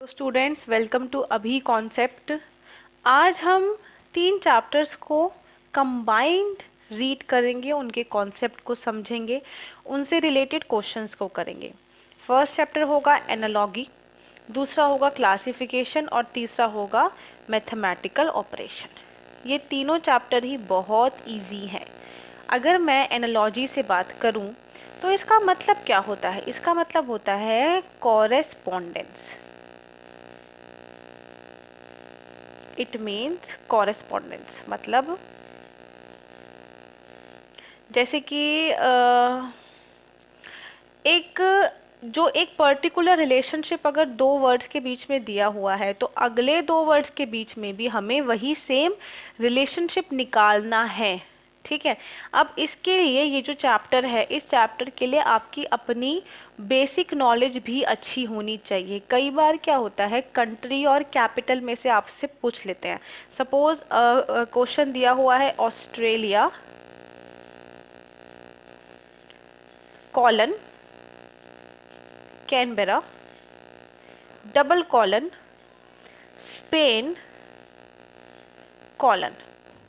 Students, welcome to अभी concept. आज हम 3 चैप्टर्स को कंबाइंड रीड करेंगे, उनके कॉन्सेप्ट को समझेंगे, उनसे रिलेटेड क्वेश्चंस को करेंगे। फर्स्ट चैप्टर होगा एनालॉजी, दूसरा होगा क्लासिफिकेशन और तीसरा होगा मैथमेटिकल ऑपरेशन। ये तीनों चैप्टर ही बहुत इजी हैं। अगर मैं एनालॉजी से बात करूं तो इसका मतलब क्या होता है? इसका मतलब होता है कॉरेस्पॉन्डेंस। इट मीन्स कॉरेस्पॉन्डेंस मतलब जैसे कि एक पर्टिकुलर रिलेशनशिप अगर दो वर्ड्स के बीच में दिया हुआ है तो अगले दो वर्ड्स के बीच में भी हमें वही सेम रिलेशनशिप निकालना है। ठीक है, अब इसके लिए ये जो चैप्टर है, इस चैप्टर के लिए आपकी अपनी बेसिक नॉलेज भी अच्छी होनी चाहिए। कई बार क्या होता है, कंट्री और कैपिटल में से आपसे पूछ लेते हैं। सपोज क्वेश्चन दिया हुआ है Australia colon Canberra double colon Spain colon.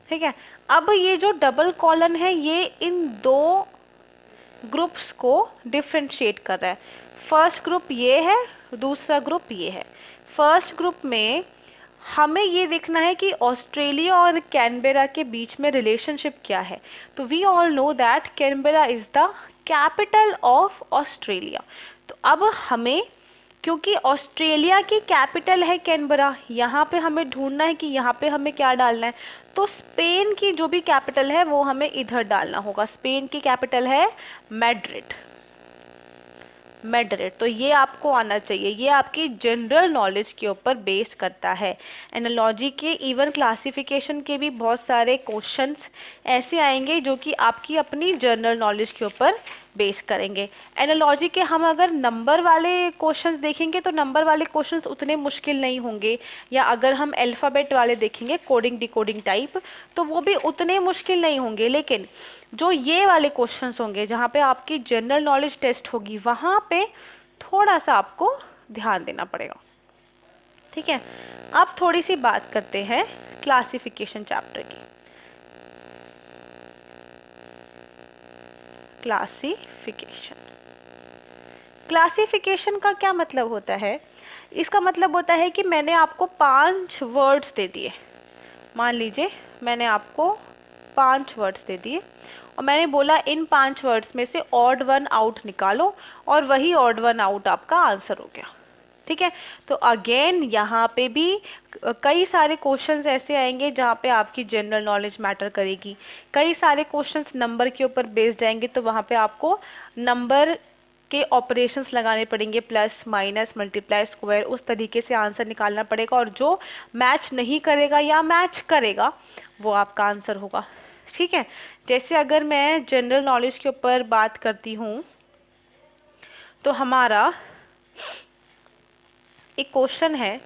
ठीक है, अब ये जो डबल कॉलन है ये इन दो ग्रुप्स को डिफ्रेंशिएट कर रहा है। फर्स्ट ग्रुप ये है, दूसरा ग्रुप ये है। फर्स्ट ग्रुप में हमें ये देखना है कि ऑस्ट्रेलिया और कैनबेरा के बीच में रिलेशनशिप क्या है। तो we all know that Canberra is the capital of Australia. तो अब हमें, क्योंकि ऑस्ट्रेलिया की कैपिटल है कैनबरा, यहाँ पे हमें ढूंढना है कि यहाँ पे हमें क्या डालना है। तो स्पेन की जो भी कैपिटल है वो हमें इधर डालना होगा। स्पेन की कैपिटल है मैड्रिड। मैड्रिड, तो ये आपको आना चाहिए। ये आपकी जनरल नॉलेज के ऊपर बेस करता है। एनालॉजी के इवन क्लासिफिकेशन के भी बहुत सारे क्वेश्चंस ऐसे आएंगे जो कि आपकी अपनी जनरल नॉलेज के ऊपर बेस करेंगे। एनालॉजी के हम अगर नंबर वाले क्वेश्चंस देखेंगे तो नंबर वाले क्वेश्चंस उतने मुश्किल नहीं होंगे, या अगर हम अल्फ़ाबेट वाले देखेंगे कोडिंग डिकोडिंग टाइप तो वो भी उतने मुश्किल नहीं होंगे। लेकिन जो ये वाले क्वेश्चंस होंगे जहाँ पे आपकी जनरल नॉलेज टेस्ट होगी, वहाँ पे थोड़ा सा आपको ध्यान देना पड़ेगा। ठीक है, अब थोड़ी सी बात करते हैं क्लासिफिकेशन चैप्टर की। क्लासिफिकेशन का क्या मतलब होता है? इसका मतलब होता है कि मैंने आपको 5 वर्ड्स दे दिए। मान लीजिए मैंने आपको 5 वर्ड्स दे दिए और मैंने बोला इन 5 वर्ड्स में से ऑड वन आउट निकालो, और वही ऑड वन आउट आपका आंसर हो गया। ठीक है, तो अगेन यहाँ पे भी कई सारे क्वेश्चंस ऐसे आएंगे जहाँ पे आपकी जनरल नॉलेज मैटर करेगी। कई सारे क्वेश्चंस नंबर के ऊपर बेस्ड आएंगे तो वहाँ पे आपको नंबर के ऑपरेशंस लगाने पड़ेंगे, प्लस माइनस मल्टीप्लाई स्क्वायर, उस तरीके से आंसर निकालना पड़ेगा। और जो मैच नहीं करेगा या मैच करेगा वो आपका आंसर होगा। ठीक है, जैसे अगर मैं जनरल नॉलेज के ऊपर बात करती हूँ तो हमारा एक क्वेश्चन है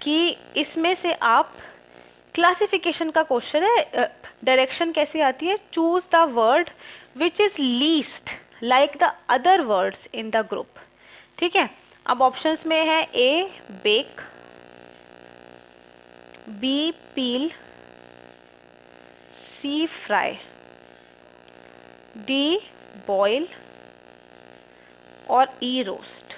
कि इसमें से आप, क्लासिफिकेशन का क्वेश्चन है, डायरेक्शन कैसे आती है? Choose the word which is least like the other words in the group. ठीक है, अब ऑप्शंस में है ए बेक, बी पील, सी फ्राई, डी बॉयल और ई रोस्ट।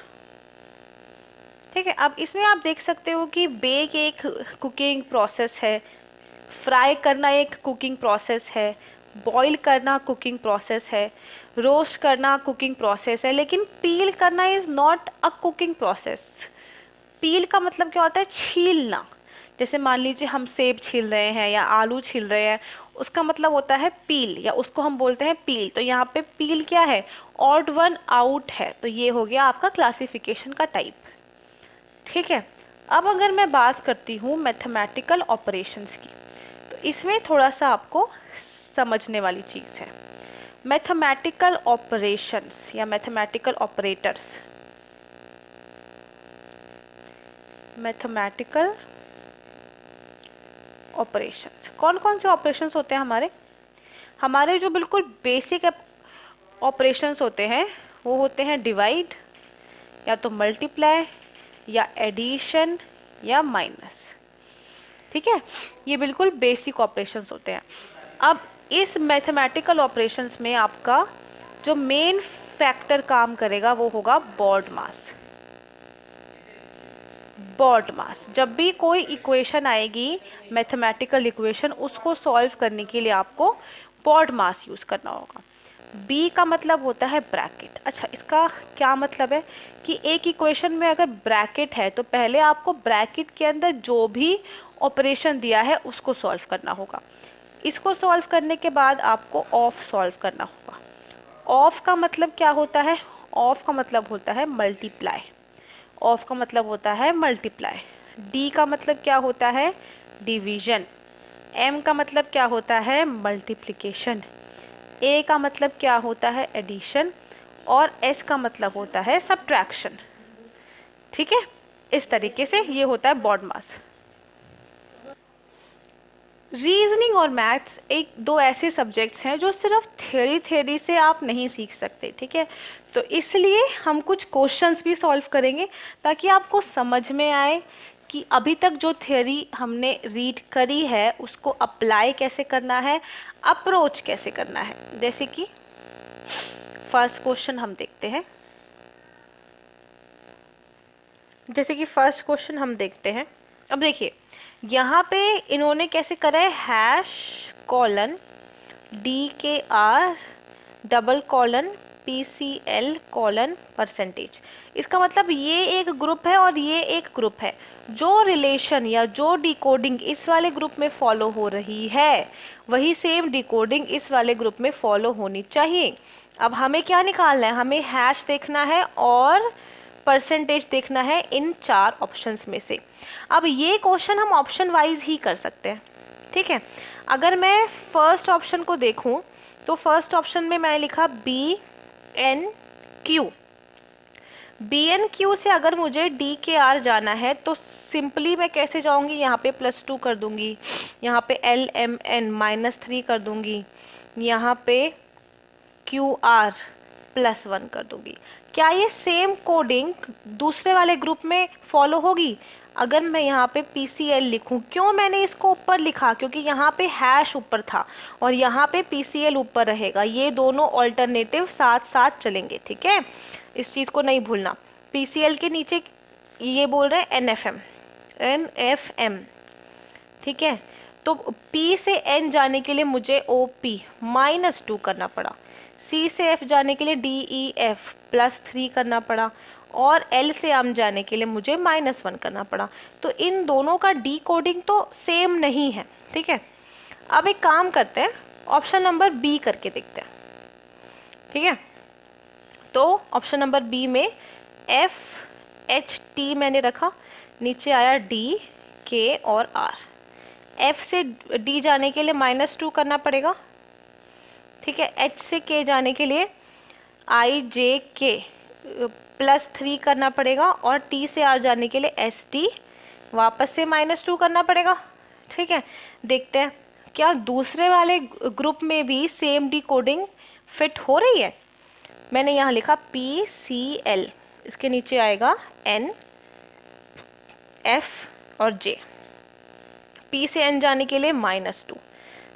ठीक है, अब इसमें आप देख सकते हो कि बेक एक कुकिंग प्रोसेस है, फ्राई करना एक कुकिंग प्रोसेस है, बॉईल करना कुकिंग प्रोसेस है, रोस्ट करना कुकिंग प्रोसेस है, लेकिन पील करना is not a cooking process. Peel का मतलब क्या होता है? छीलना। जैसे मान लीजिए हम सेब छील रहे हैं या आलू छील रहे हैं, उसका मतलब होता है पील, या उसको हम बोलते हैं पील। तो यहाँ पे पील क्या है? ऑड वन आउट है। तो ये हो गया आपका क्लासिफिकेशन का टाइप। ठीक है, अब अगर मैं बात करती हूँ मैथमेटिकल ऑपरेशंस की, तो इसमें थोड़ा सा आपको समझने वाली चीज़ है। मैथमेटिकल ऑपरेशंस या मैथमेटिकल ऑपरेटर्स, मैथमेटिकल ऑपरेशंस कौन कौन से ऑपरेशंस होते हैं हमारे? हमारे जो बिल्कुल बेसिक ऑपरेशंस होते हैं वो होते हैं डिवाइड, या तो मल्टीप्लाई, या एडिशन या माइनस। ठीक है, ये बिल्कुल बेसिक ऑपरेशंस होते हैं। अब इस मैथमेटिकल ऑपरेशंस में आपका जो मेन फैक्टर काम करेगा वो होगा बोर्ड मास। बोर्ड मास, जब भी कोई इक्वेशन आएगी मैथमेटिकल इक्वेशन, उसको सॉल्व करने के लिए आपको बोर्ड मास यूज़ करना होगा। बी का मतलब होता है ब्रैकेट। अच्छा, इसका क्या मतलब है कि एक इक्वेशन में अगर ब्रैकेट है तो पहले आपको ब्रैकेट के अंदर जो भी ऑपरेशन दिया है उसको सॉल्व करना होगा। इसको सॉल्व करने के बाद आपको ऑफ सॉल्व करना होगा। ऑफ का मतलब क्या होता है? ऑफ का मतलब होता है मल्टीप्लाई। ऑफ का मतलब होता है मल्टीप्लाई। डी का मतलब क्या होता है? डिवीजन। एम का मतलब क्या होता है? मल्टीप्लिकेशन। ए का मतलब क्या होता है? एडिशन। और एस का मतलब होता है सब्ट्रैक्शन। ठीक है, इस तरीके से ये होता है बोर्ड मास। रीजनिंग और मैथ्स एक दो ऐसे सब्जेक्ट्स हैं जो सिर्फ थ्योरी से आप नहीं सीख सकते। ठीक है, तो इसलिए हम कुछ क्वेश्चंस भी सॉल्व करेंगे ताकि आपको समझ में आए कि अभी तक जो थ्योरी हमने रीड करी है उसको अप्लाई कैसे करना है, अप्रोच कैसे करना है। जैसे कि फर्स्ट क्वेश्चन हम देखते हैं। अब देखिए यहाँ पे इन्होंने कैसे करा है, hash colon DKR double colon PCL colon percentage. इसका मतलब ये एक ग्रुप है और ये एक ग्रुप है। जो रिलेशन या जो डिकोडिंग इस वाले ग्रुप में फॉलो हो रही है वही सेम डिकोडिंग इस वाले ग्रुप में फॉलो होनी चाहिए। अब हमें क्या निकालना है? हमें हैश देखना है और परसेंटेज देखना है इन चार ऑप्शंस में से। अब ये क्वेश्चन हम ऑप्शन वाइज ही कर सकते हैं। ठीक है, अगर मैं फर्स्ट ऑप्शन को देखूं तो फर्स्ट ऑप्शन में मैं लिखा BNQ। BNQ से अगर मुझे DKR जाना है तो सिंपली मैं कैसे जाऊंगी? यहाँ पे +2 कर दूंगी, यहाँ पे LMN -3 कर दूंगी, यहाँ पे QR +1 कर दूंगी। क्या ये सेम कोडिंग दूसरे वाले ग्रुप में फॉलो होगी? अगर मैं यहाँ पे PCL लिखूँ, क्यों मैंने इसको ऊपर लिखा? क्योंकि यहाँ पे हैश ऊपर था और यहाँ पे PCL ऊपर रहेगा। ये दोनों ऑल्टरनेटिव साथ साथ चलेंगे। ठीक है, इस चीज़ को नहीं भूलना। PCL के नीचे ये बोल रहे हैं NFM। ठीक है, तो P से N जाने के लिए मुझे OP -2 करना पड़ा, C से F जाने के लिए DEF +3 करना पड़ा और L से M जाने के लिए मुझे -1 करना पड़ा। तो इन दोनों का डिकोडिंग तो सेम नहीं है। ठीक है, अब एक काम करते हैं, ऑप्शन नंबर B करके देखते हैं। ठीक है, तो ऑप्शन नंबर B में FHT मैंने रखा, नीचे आया D K और R। F से D जाने के लिए -2 करना पड़ेगा। ठीक है, H से K जाने के लिए IJK +3 करना पड़ेगा और T से R जाने के लिए ST वापस से -2 करना पड़ेगा। ठीक है, देखते हैं क्या दूसरे वाले ग्रुप में भी सेम डिकोडिंग फिट हो रही है। मैंने यहाँ लिखा PCL, इसके नीचे आएगा N F और J। P से N जाने के लिए -2,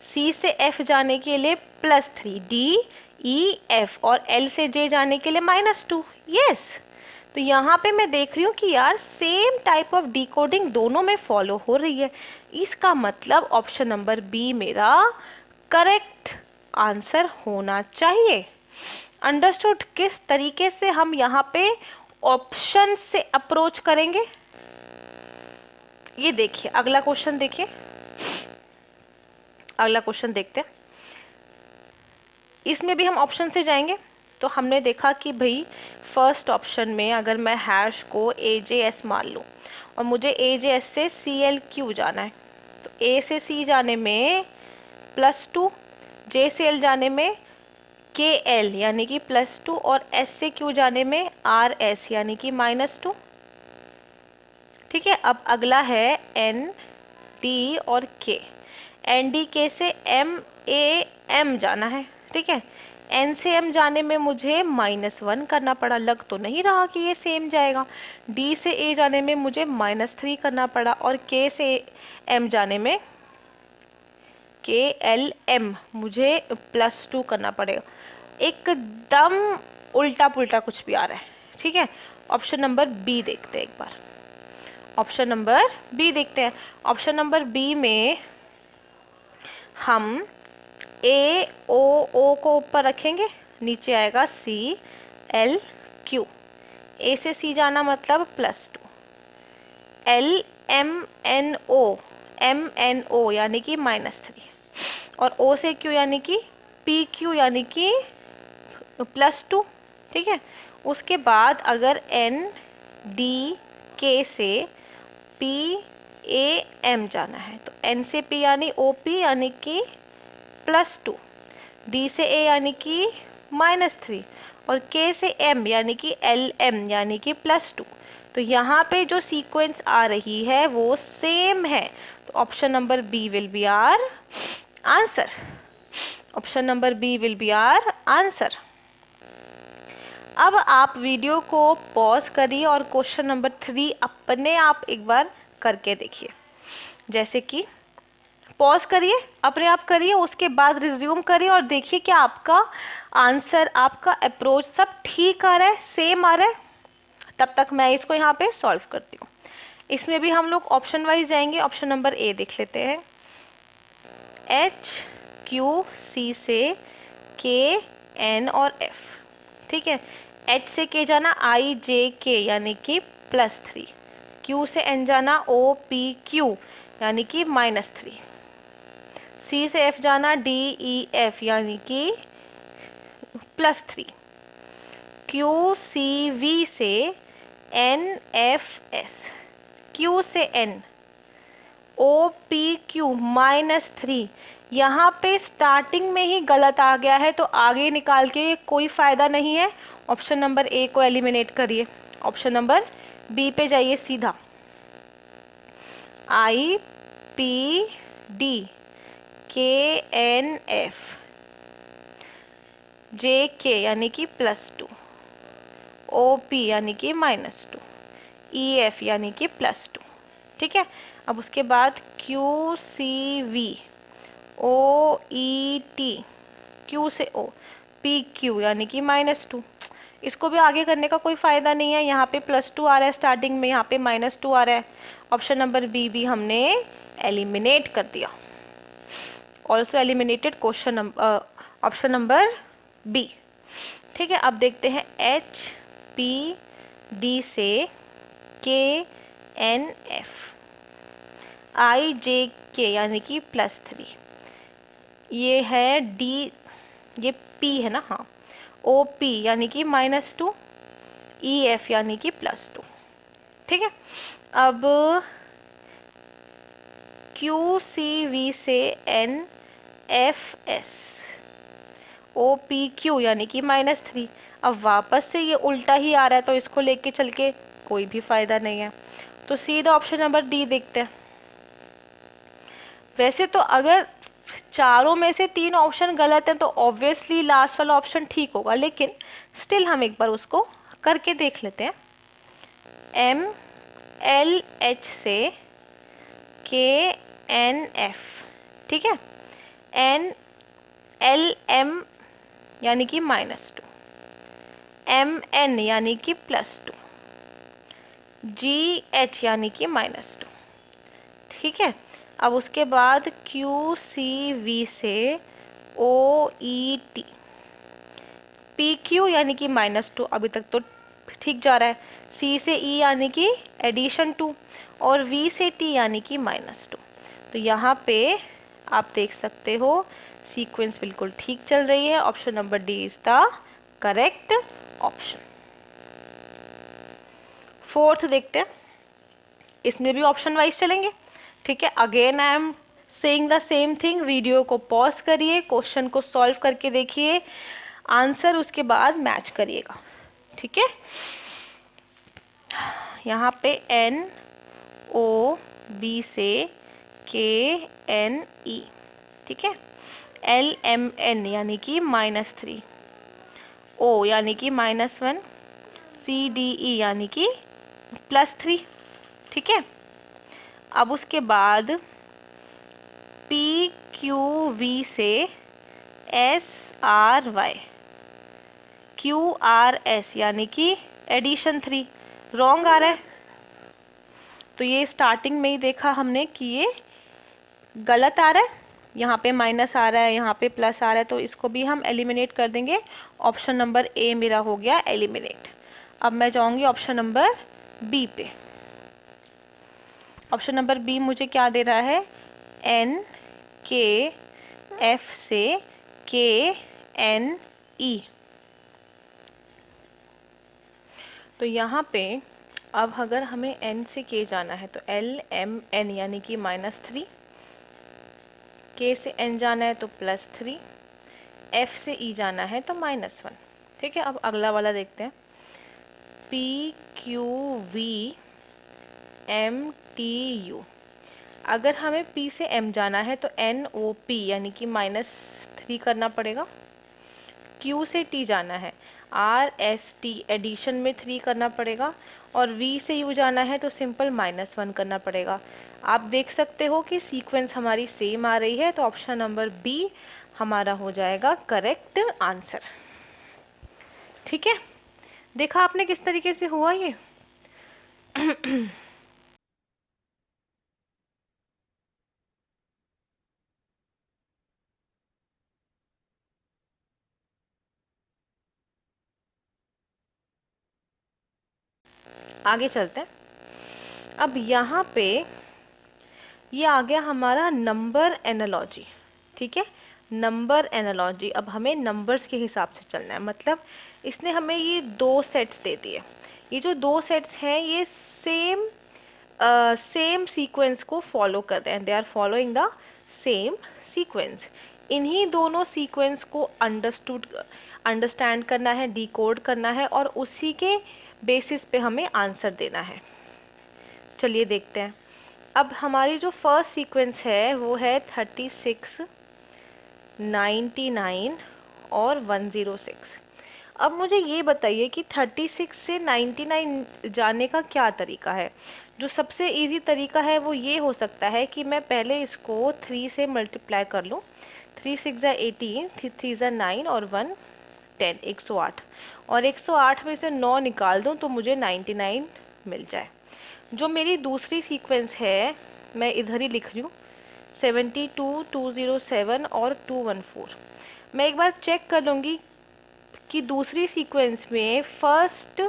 C से F जाने के लिए +3, D E F और L से J जाने के लिए -2। यस, तो यहाँ पे मैं देख रही हूँ कि यार सेम टाइप ऑफ डिकोडिंग दोनों में फॉलो हो रही है। इसका मतलब ऑप्शन नंबर B मेरा करेक्ट आंसर होना चाहिए। अंडरस्टूड? किस तरीके से हम यहाँ पे ऑप्शन से अप्रोच करेंगे, ये देखिए। अगला क्वेश्चन देखिए, अगला क्वेश्चन देखते हैं। इसमें भी हम ऑप्शन से जाएंगे। तो हमने देखा कि भाई फर्स्ट ऑप्शन में अगर मैं हैश को AJS मान लूँ और मुझे AJS से CLQ जाना है, तो A से C जाने में +2, J से L जाने में KL यानी कि +2 और S से Q जाने में RS यानी कि -2। ठीक है, अब अगला है ND और K। NDK से MAM जाना है। ठीक है, n से m जाने में मुझे -1 करना पड़ा, लग तो नहीं रहा कि ये सेम जाएगा। d से a जाने में मुझे -3 करना पड़ा, और k से m जाने में KLM मुझे +2 करना पड़ेगा। एकदम उल्टा पुल्टा कुछ भी आ रहा है, ठीक है। ऑप्शन नंबर बी देखते हैं एक बार, ऑप्शन नंबर बी देखते हैं। ऑप्शन नंबर बी में हम ए ओ ओ को ऊपर रखेंगे, नीचे आएगा CL ए से C जाना मतलब +2, MNO यानी कि -3, और O से Q यानी कि PQ यानी कि +2, ठीक है। उसके बाद अगर NDK से PAM जाना है तो N से P यानी OP यानी कि +2, D से A यानी कि -3, और K से M यानी कि LM यानी कि +2। तो यहाँ पे जो सीक्वेंस आ रही है वो सेम है, तो option number B will be our answer. Option number B will be our answer. अब आप वीडियो को पॉज करिए और क्वेश्चन नंबर 3 अपने आप एक बार करके देखिए। जैसे कि पॉज करिए, अपने आप करिए, उसके बाद रिज्यूम करिए और देखिए कि आपका आंसर, आपका अप्रोच सब ठीक आ रहा है, सेम आ रहा है। तब तक मैं इसको यहाँ पे सॉल्व करती हूँ। इसमें भी हम लोग ऑप्शन वाइज जाएंगे। ऑप्शन नंबर ए देख लेते हैं। HQC से KN और F, ठीक है। H से K जाना IJK यानी कि +3, Q से N जाना OPQ यानी कि -3, C से F जाना DEF यानी कि +3, QCV से NFS, Q से N OPQ -3। यहाँ पे स्टार्टिंग में ही गलत आ गया है तो आगे निकाल के कोई फ़ायदा नहीं है। ऑप्शन नंबर ए को एलिमिनेट करिए, ऑप्शन नंबर बी पे जाइए सीधा। IPD KNF JK यानी कि +2, OP यानी कि -2, EF यानी कि +2, ठीक है। अब उसके बाद QCV OET Q से O PQ यानी कि -2। इसको भी आगे करने का कोई फ़ायदा नहीं है, यहाँ पे +2 आ रहा है स्टार्टिंग में, यहाँ पे -2 आ रहा है। ऑप्शन नंबर बी भी हमने एलिमिनेट कर दिया। Also eliminated question number option number B, ठीक है। अब देखते हैं HPD से KNF IJK यानी कि +3, ये है D, ये P है ना, हाँ। OP यानी कि -2, EF यानी कि +2, ठीक है। अब QCV से NFS OPQ यानी कि -3। अब वापस से ये उल्टा ही आ रहा है तो इसको लेके चल के कोई भी फ़ायदा नहीं है, तो सीधा ऑप्शन नंबर डी देखते हैं। वैसे तो अगर चारों में से 3 ऑप्शन गलत हैं तो ऑब्वियसली लास्ट वाला ऑप्शन ठीक होगा, लेकिन स्टिल हम एक बार उसको करके देख लेते हैं। MLH से KNF, ठीक है। NLM यानी कि -2, MN यानी कि +2, GH यानी कि -2, ठीक है। अब उसके बाद QCV से OET PQ यानी कि -2, अभी तक तो ठीक जा रहा है। C से E यानी कि एडिशन 2, और V से T यानी कि -2। तो यहाँ पे आप देख सकते हो सीक्वेंस बिल्कुल ठीक चल रही है। Option number D is the correct option. Fourth देखते हैं, इसमें भी ऑप्शन वाइज चलेंगे, ठीक है। Again I am saying the same thing. Video को पॉज करिए, क्वेश्चन को सॉल्व करके देखिए, आंसर उसके बाद मैच करिएगा, ठीक है। यहाँ पे NOB से KNE, ठीक है। LMN यानी कि -3, ओ यानी कि -1, CDE यानी कि +3। ठीक है, अब उसके बाद PQV से SRY QRS यानी कि एडिशन 3। रॉन्ग आ रहा है, तो ये स्टार्टिंग में ही देखा हमने कि ये गलत आ रहा है। यहाँ पे माइनस आ रहा है, यहाँ पे प्लस आ रहा है, तो इसको भी हम एलिमिनेट कर देंगे। ऑप्शन नंबर ए मेरा हो गया एलिमिनेट। अब मैं जाऊँगी ऑप्शन नंबर बी पे। ऑप्शन नंबर बी मुझे क्या दे रहा है, NKF से KNE। तो यहाँ पे अब अगर हमें N से K जाना है तो LMN यानी कि -3, K से N जाना है तो +3, F से E जाना है तो -1। ठीक है, अब अगला वाला देखते हैं, PQVMTU। अगर हमें P से M जाना है तो NOP यानी कि -3 करना पड़ेगा। Q से T जाना है RST एडिशन में 3 करना पड़ेगा, और V से U जाना है तो सिंपल -1 करना पड़ेगा। आप देख सकते हो कि सीक्वेंस हमारी सेम आ रही है, तो ऑप्शन नंबर बी हमारा हो जाएगा करेक्ट आंसर। ठीक है, देखा आपने किस तरीके से हुआ ये। आगे चलते हैं। अब यहाँ पे ये आ गया हमारा नंबर एनालॉजी। ठीक है, नंबर एनालॉजी। अब हमें नंबर्स के हिसाब से चलना है, मतलब इसने हमें ये 2 सेट्स दे दिए। ये जो 2 सेट्स हैं ये सेम सीक्वेंस को फॉलो कर रहे हैं, they are following the same sequence. इन्हीं दोनों सीक्वेंस को अंडरस्टैंड करना है, डिकोड करना है, और उसी के बेसिस पे हमें आंसर देना है। चलिए देखते हैं। अब हमारी जो फर्स्ट सीक्वेंस है वो है 36, 99 और 106। अब मुझे ये बताइए कि 36 से 99 जाने का क्या तरीका है। जो सबसे इजी तरीका है वो ये हो सकता है कि मैं पहले इसको 3 से मल्टीप्लाई कर लूँ। 3 6 ज़ा 18, 3 ज़ा 9 और 1 10, 108, और 108 में से 9 निकाल दूँ तो मुझे 99 मिल जाए। जो मेरी दूसरी सीक्वेंस है मैं इधर ही लिख रही हूँ, 72, 207 और 214। मैं एक बार चेक कर लूँगी कि दूसरी सीक्वेंस में फर्स्ट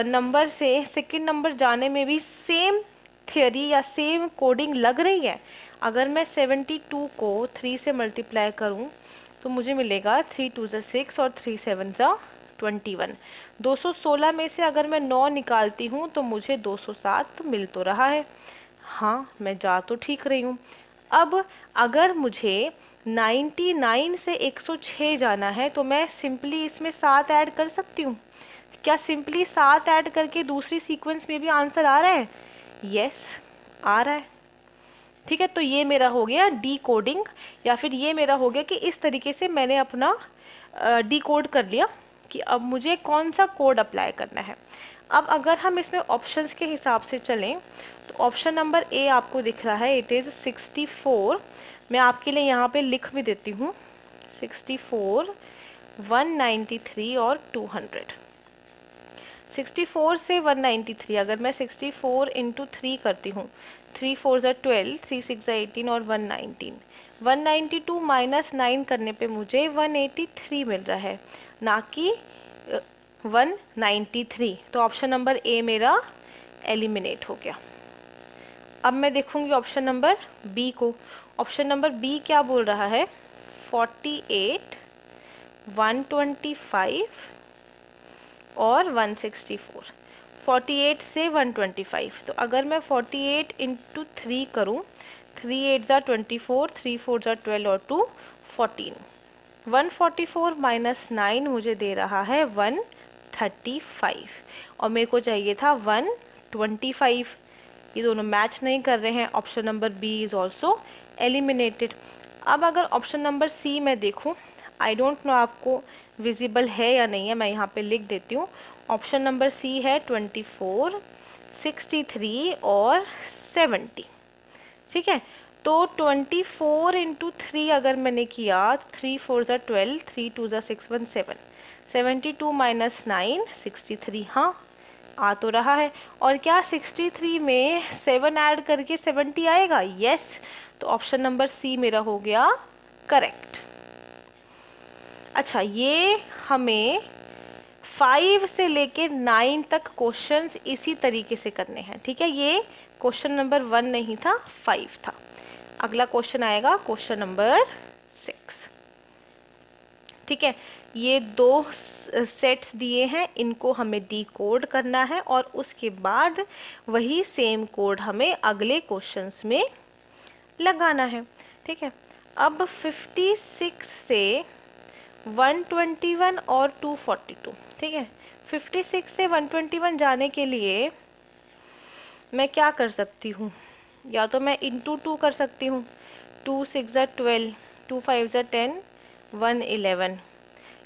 नंबर से सेकंड नंबर जाने में भी सेम थियरी या सेम कोडिंग लग रही है। अगर मैं 72 को 3 से मल्टीप्लाई करूं तो मुझे मिलेगा 3 2 ज़ा 6 और 3 7 ज़ा 21। 216 में से अगर मैं 9 निकालती हूँ तो मुझे 207 मिल तो रहा है। हाँ, मैं जा तो ठीक रही हूँ। अब अगर मुझे 99 से 106 जाना है तो मैं सिंपली इसमें 7 ऐड कर सकती हूँ। क्या सिंपली 7 ऐड करके दूसरी सीक्वेंस में भी आंसर आ रहा है? यस, आ रहा है। ठीक है, तो ये मेरा हो गया डी कोडिंग, या फिर ये मेरा हो गया कि इस तरीके से मैंने अपना डी कोड कर लिया कि अब मुझे कौन सा कोड अप्लाई करना है। अब अगर हम इसमें ऑप्शंस के हिसाब से चलें तो ऑप्शन नंबर ए आपको दिख रहा है, इट इज़ 64। मैं आपके लिए यहाँ पे लिख भी देती हूँ, 64, 193 और 200। 64 से 193, अगर मैं 64 इंटू 3 करती हूँ, 3 4 ज़ा 12, 3 6 ज़ा 18 और 119। 192 माइनस 9 करने पे मुझे 183 मिल रहा है, ना कि 193। तो ऑप्शन नंबर ए मेरा एलिमिनेट हो गया। अब मैं देखूंगी ऑप्शन नंबर बी को। ऑप्शन नंबर बी क्या बोल रहा है, 48, 125 और 164। 48 से 125, तो अगर मैं 48 इंटू 3 करूँ, 3 8 ज़ा 24, 3 4 ज़ा 12 और 2 14। 144 माइनस 9 मुझे दे रहा है 135, और मेरे को चाहिए था 125। ये दोनों मैच नहीं कर रहे हैं, option number B is also eliminated. अब अगर ऑप्शन नंबर सी मैं देखूं, आई डोंट नो आपको विजिबल है या नहीं है, मैं यहाँ पे लिख देती हूँ। ऑप्शन नंबर सी है 24, 63 और 70। ठीक है, तो 24 इंटू 3 अगर मैंने किया, 3 4 ज़ा 12, 3 2 ज़ा 6 1 7, 72 माइनस 9 63। हाँ, आ तो रहा है। और क्या 63 में 7 ऐड करके 70 आएगा? यस। तो ऑप्शन नंबर सी मेरा हो गया करेक्ट। अच्छा, ये हमें 5 से लेके 9 तक क्वेश्चंस इसी तरीके से करने हैं। ठीक है, ये क्वेश्चन नंबर 1 नहीं था, 5 था। अगला क्वेश्चन आएगा क्वेश्चन नंबर 6। ठीक है, ये 2 सेट्स दिए हैं, इनको हमें डिकोड करना है और उसके बाद वही सेम कोड हमें अगले क्वेश्चंस में लगाना है। ठीक है, अब 56 से 121 और 242। ठीक है, 56 से 121 जाने के लिए मैं क्या कर सकती हूँ? या तो मैं इंटू 2 कर सकती हूँ, 2 6 ज़ा 12, 2 5 ज़ा 10, 1 11।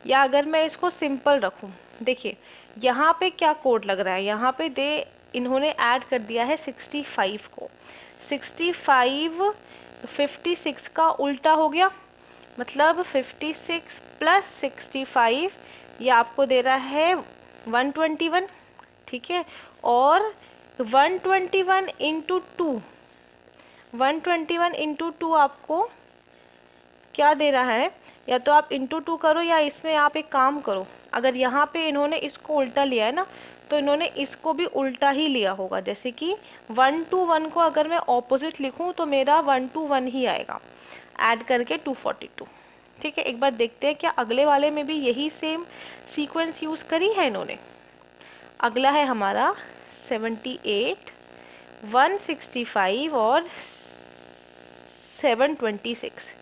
या अगर मैं इसको सिंपल रखूँ, देखिए यहाँ पे क्या कोड लग रहा है, यहाँ पे इन्होंने ऐड कर दिया है 65 को। 65 56 का उल्टा हो गया, मतलब 56 प्लस 65 ये आपको दे रहा है 121। ठीक है, और 121 इंटू 2, 121 इंटू 2 आपको क्या दे रहा है? या तो आप इंटू 2 करो, या इसमें आप एक काम करो, अगर यहाँ पे इन्होंने इसको उल्टा लिया है ना, तो इन्होंने इसको भी उल्टा ही लिया होगा। जैसे कि 1 to 1 को अगर मैं ऑपोजिट लिखूँ तो मेरा 1 to 1 ही आएगा, ऐड करके 242। ठीक है, एक बार देखते हैं क्या अगले वाले में भी यही सेम सीक्वेंस यूज़ करी है इन्होंने। अगला है हमारा 78, 165 और 726।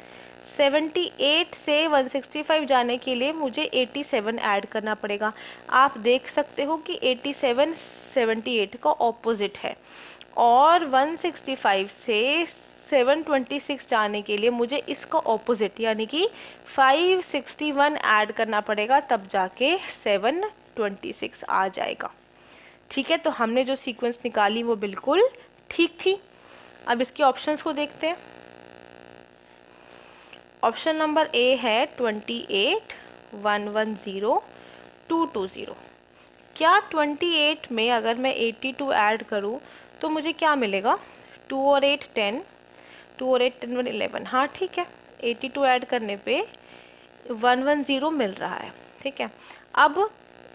78 से 165 जाने के लिए मुझे 87 ऐड करना पड़ेगा। आप देख सकते हो कि 87 78 का ऑपोजिट है, और 165 से 726 जाने के लिए मुझे इसका ऑपोजिट यानी कि 561 ऐड करना पड़ेगा, तब जाके 726 आ जाएगा। ठीक है, तो हमने जो सीक्वेंस निकाली वो बिल्कुल ठीक थी। अब इसके ऑप्शंस को देखते हैं। ऑप्शन नंबर ए है 28, 110, 220। क्या 28 में अगर मैं 82 ऐड करूँ तो मुझे क्या मिलेगा? 2 और 8 10, 2 और 8 10 1 11। हाँ ठीक है, 82 ऐड करने पे 110 मिल रहा है। ठीक है, अब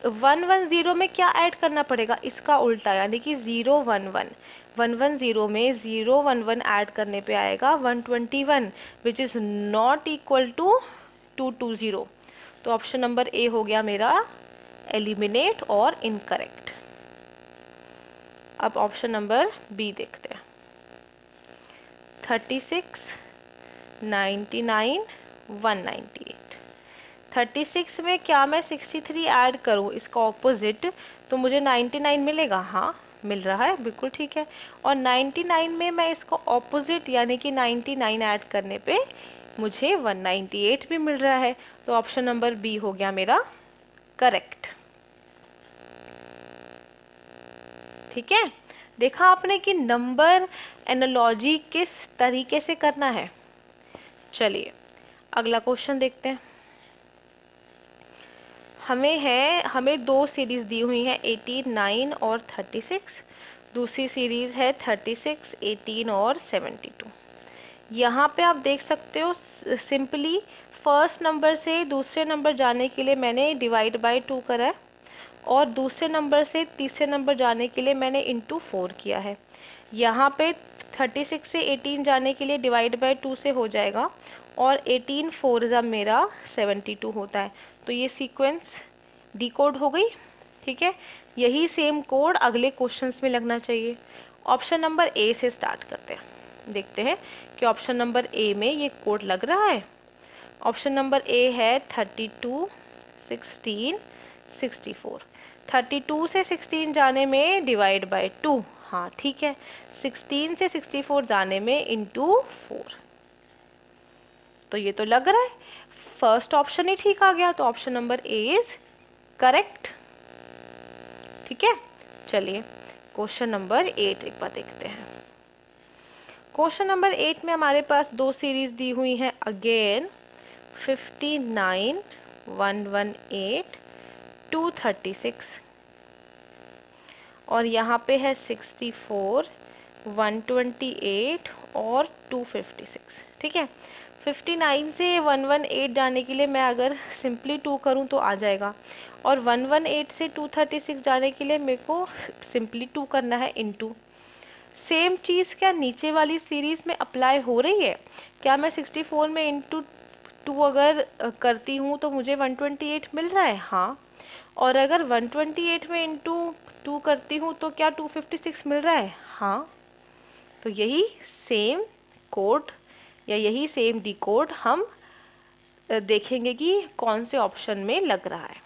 110 में क्या ऐड करना पड़ेगा? इसका उल्टा, यानी कि 011। 110 में 011 ऐड करने पे आएगा 121, which is not equal to 220। तो ऑप्शन नंबर ए हो गया मेरा एलिमिनेट और इनकरेक्ट। अब ऑप्शन नंबर बी देखते हैं। 36, 99, 198। 36 में क्या मैं 63 ऐड करूँ इसका ऑपोजिट तो मुझे 99 मिलेगा? हाँ मिल रहा है, बिल्कुल ठीक है। और 99 में मैं इसको ऑपोजिट यानी कि 99 ऐड करने पे मुझे 198 भी मिल रहा है। तो ऑप्शन नंबर बी हो गया मेरा करेक्ट। ठीक है, देखा आपने कि नंबर एनालॉजी किस तरीके से करना है। चलिए अगला क्वेश्चन देखते हैं। हमें 2 सीरीज़ दी हुई हैं, 18, 9 और 36। दूसरी सीरीज़ है 36, 18 और 72। यहाँ पे आप देख सकते हो सिंपली फर्स्ट नंबर से दूसरे नंबर जाने के लिए मैंने डिवाइड बाय 2 करा है, और दूसरे नंबर से तीसरे नंबर जाने के लिए मैंने इंटू 4 किया है। यहाँ पे 36 से 18 जाने के लिए डिवाइड बाय 2 से हो जाएगा, और 18 4 जब मेरा 72 होता है। तो ये सीक्वेंस डिकोड हो गई। ठीक है, यही सेम कोड अगले क्वेश्चंस में लगना चाहिए। ऑप्शन नंबर ए से स्टार्ट करते हैं, देखते हैं कि ऑप्शन नंबर ए में ये कोड लग रहा है। ऑप्शन नंबर ए है 32, 16, 64। 32 से 16 जाने में डिवाइड बाय 2, हाँ ठीक है। 16 से 64 जाने में इंटू 4, तो ये तो लग रहा है। फर्स्ट ऑप्शन ही ठीक आ गया, तो option number A is correct. ठीक है, चलिए क्वेश्चन नंबर 8 एक बार देखते हैं। क्वेश्चन नंबर 8 में हमारे पास दो सीरीज दी हुई हैं अगेन, 59, 118, 236 और यहाँ पे है 64, 128 और 256। ठीक है, 59 से 118 जाने के लिए मैं अगर सिंपली 2 करूँ तो आ जाएगा, और 118 से 236 जाने के लिए मेरे को सिंपली 2 करना है इनटू। सेम चीज़ क्या नीचे वाली सीरीज़ में अप्लाई हो रही है? क्या मैं 64 में इनटू 2 अगर करती हूँ तो मुझे 128 मिल रहा है? हाँ। और अगर 128 में इनटू 2 करती हूँ तो क्या 256 मिल रहा है? हाँ। तो यही सेम कोड या यही सेम डिकोड हम देखेंगे कि कौन से ऑप्शन में लग रहा है।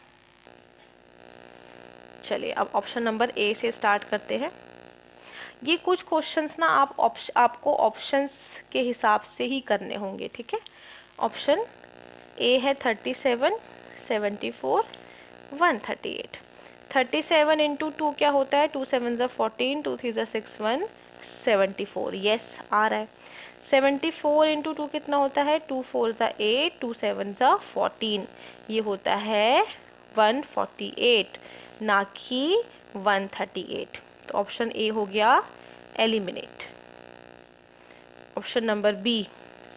चलिए अब ऑप्शन नंबर ए से स्टार्ट करते हैं। ये कुछ क्वेश्चंस ना आपको ऑप्शंस के हिसाब से ही करने होंगे। ठीक है, ऑप्शन ए है 37, 74, 138। 37 इंटू 2 क्या होता है? 2 7 ज़ा 14, 2 3 ज़ा 6, 1 74। यस आ रहा है। 74 इंटू 2 कितना होता है? 2 4 ज़ा 8, 2 7 ज़ा 14, ये होता है 148, ना कि 138। तो ऑप्शन ए हो गया eliminate. Option number B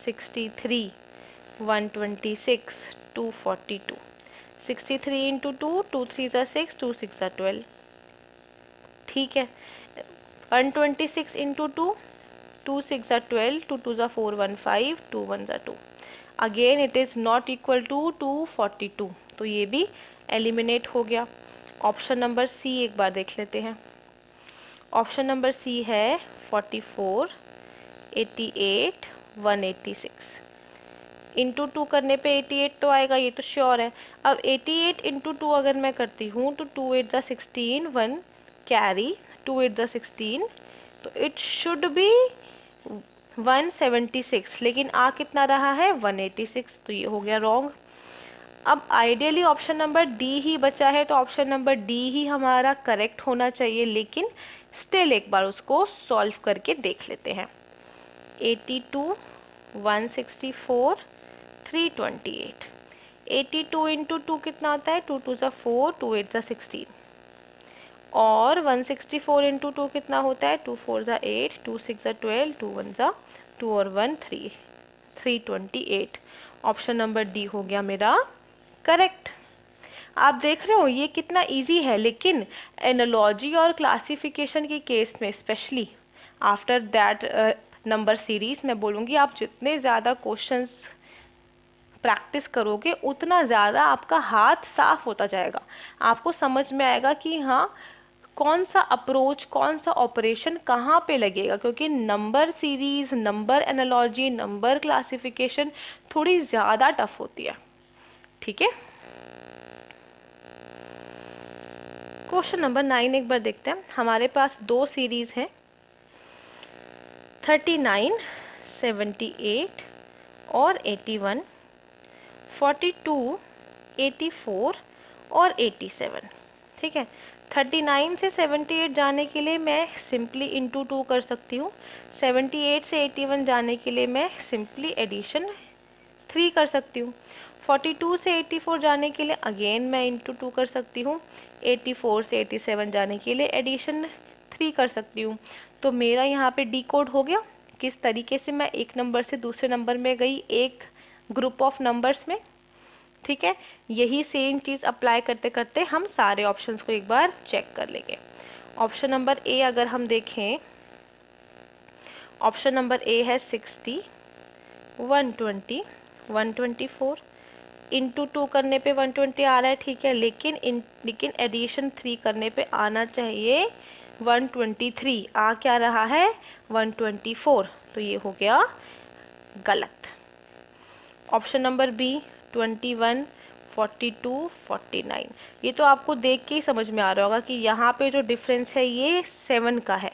63, 126, 242। 63 into 2, 2 3 ज़ा 6, 2 6 ज़ा 12। ठीक है, 126 इंटू 2, 2 6 ज़ा 12, 2 2 ज़ा 4, 1 5, 2 1 ज़ा 2। Again it is not equal to 242, तो ये भी एलिमिनेट हो गया। ऑप्शन नंबर सी एक बार देख लेते हैं। ऑप्शन नंबर सी है 44, 88, 186। इंटू 2 करने पे 88 तो आएगा, ये तो श्योर है। अब 88 इंटू 2 अगर मैं करती हूँ तो 2 8 ज़ा 16, 1 कैरी, 2 8 ज़ा 16, तो इट शुड बी 176, लेकिन आ कितना रहा है? 186, तो ये हो गया रॉन्ग। अब आइडियली ऑप्शन नंबर डी ही बचा है, तो ऑप्शन नंबर डी ही हमारा करेक्ट होना चाहिए, लेकिन स्टिल एक बार उसको सॉल्व करके देख लेते हैं। 82, 164, 328। 82 इंटू 2 कितना आता है? 2 2 ज़ा 4, 2 8 ज़ा 16, और 164 इंटू 2 कितना होता है? 2 4 ज़ा 8, 2 6 ज़ा 12, 2 1 ज़ा 2 और 1 3, 328। ऑप्शन नंबर डी हो गया मेरा करेक्ट। आप देख रहे हो ये कितना इजी है, लेकिन एनालॉजी और क्लासिफिकेशन के केस में specially after that number series मैं बोलूँगी, आप जितने ज़्यादा क्वेश्चंस प्रैक्टिस करोगे उतना ज़्यादा आपका हाथ साफ होता जाएगा। आपको समझ में आएगा कि हाँ कौन सा अप्रोच, कौन सा ऑपरेशन कहाँ पे लगेगा, क्योंकि number series, number analogy, number classification थोड़ी ज़्यादा टफ होती है। ठीक है, क्वेश्चन नंबर 9 एक बार देखते हैं। हमारे पास दो सीरीज हैं, 39, 78 और 81, 42, 84 और 87। ठीक है, 39 से 78 जाने के लिए मैं सिंपली इंटू 2 कर सकती हूँ। 78 से 81 जाने के लिए मैं सिंपली एडिशन 3 कर सकती हूँ। 42 से 84 जाने के लिए अगेन मैं इंटू 2 कर सकती हूँ। 84 से 87 जाने के लिए एडिशन 3 कर सकती हूँ। तो मेरा यहाँ पे डिकोड हो गया किस तरीके से मैं एक नंबर से दूसरे नंबर में गई एक ग्रुप ऑफ नंबर्स में। ठीक है, यही सेम चीज़ अप्लाई करते करते हम सारे ऑप्शंस को एक बार चेक कर लेंगे। ऑप्शन नंबर ए अगर हम देखें, ऑप्शन नंबर ए है 60, 120, 124। इंटू 2 करने पे 120 आ रहा है, ठीक है, लेकिन एडिशन 3 करने पे आना चाहिए 123। आ क्या रहा है? 124, तो ये हो गया गलत। Option number B 21, 42, 49। ये तो आपको देख के ही समझ में आ रहा होगा कि यहाँ पे जो डिफरेंस है ये 7 का है,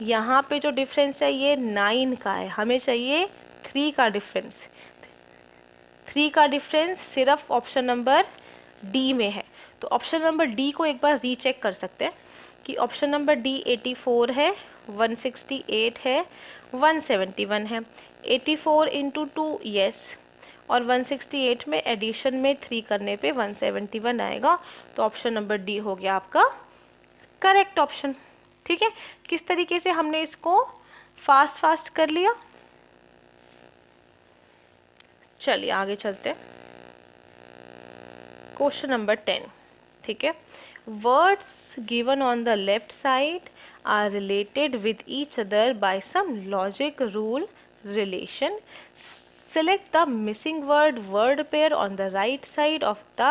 यहाँ पे जो डिफरेंस है ये 9 का है। हमें चाहिए 3 का डिफरेंस। 3 का डिफरेंस सिर्फ ऑप्शन नंबर डी में है। तो ऑप्शन नंबर डी को एक बार रीचेक कर सकते हैं कि ऑप्शन नंबर डी 84 है, 168 है, 171 है। 84 इंटू 2 यस, और 168 में एडिशन में 3 करने पे 171 आएगा। तो ऑप्शन नंबर डी हो गया आपका करेक्ट ऑप्शन। ठीक है, किस तरीके से हमने इसको फास्ट कर लिया। चलिए आगे चलते हैं। Question number 10। ठीक है, words given on the left side are related with each other by some logic rule relation. Select the missing word pair on the right side of the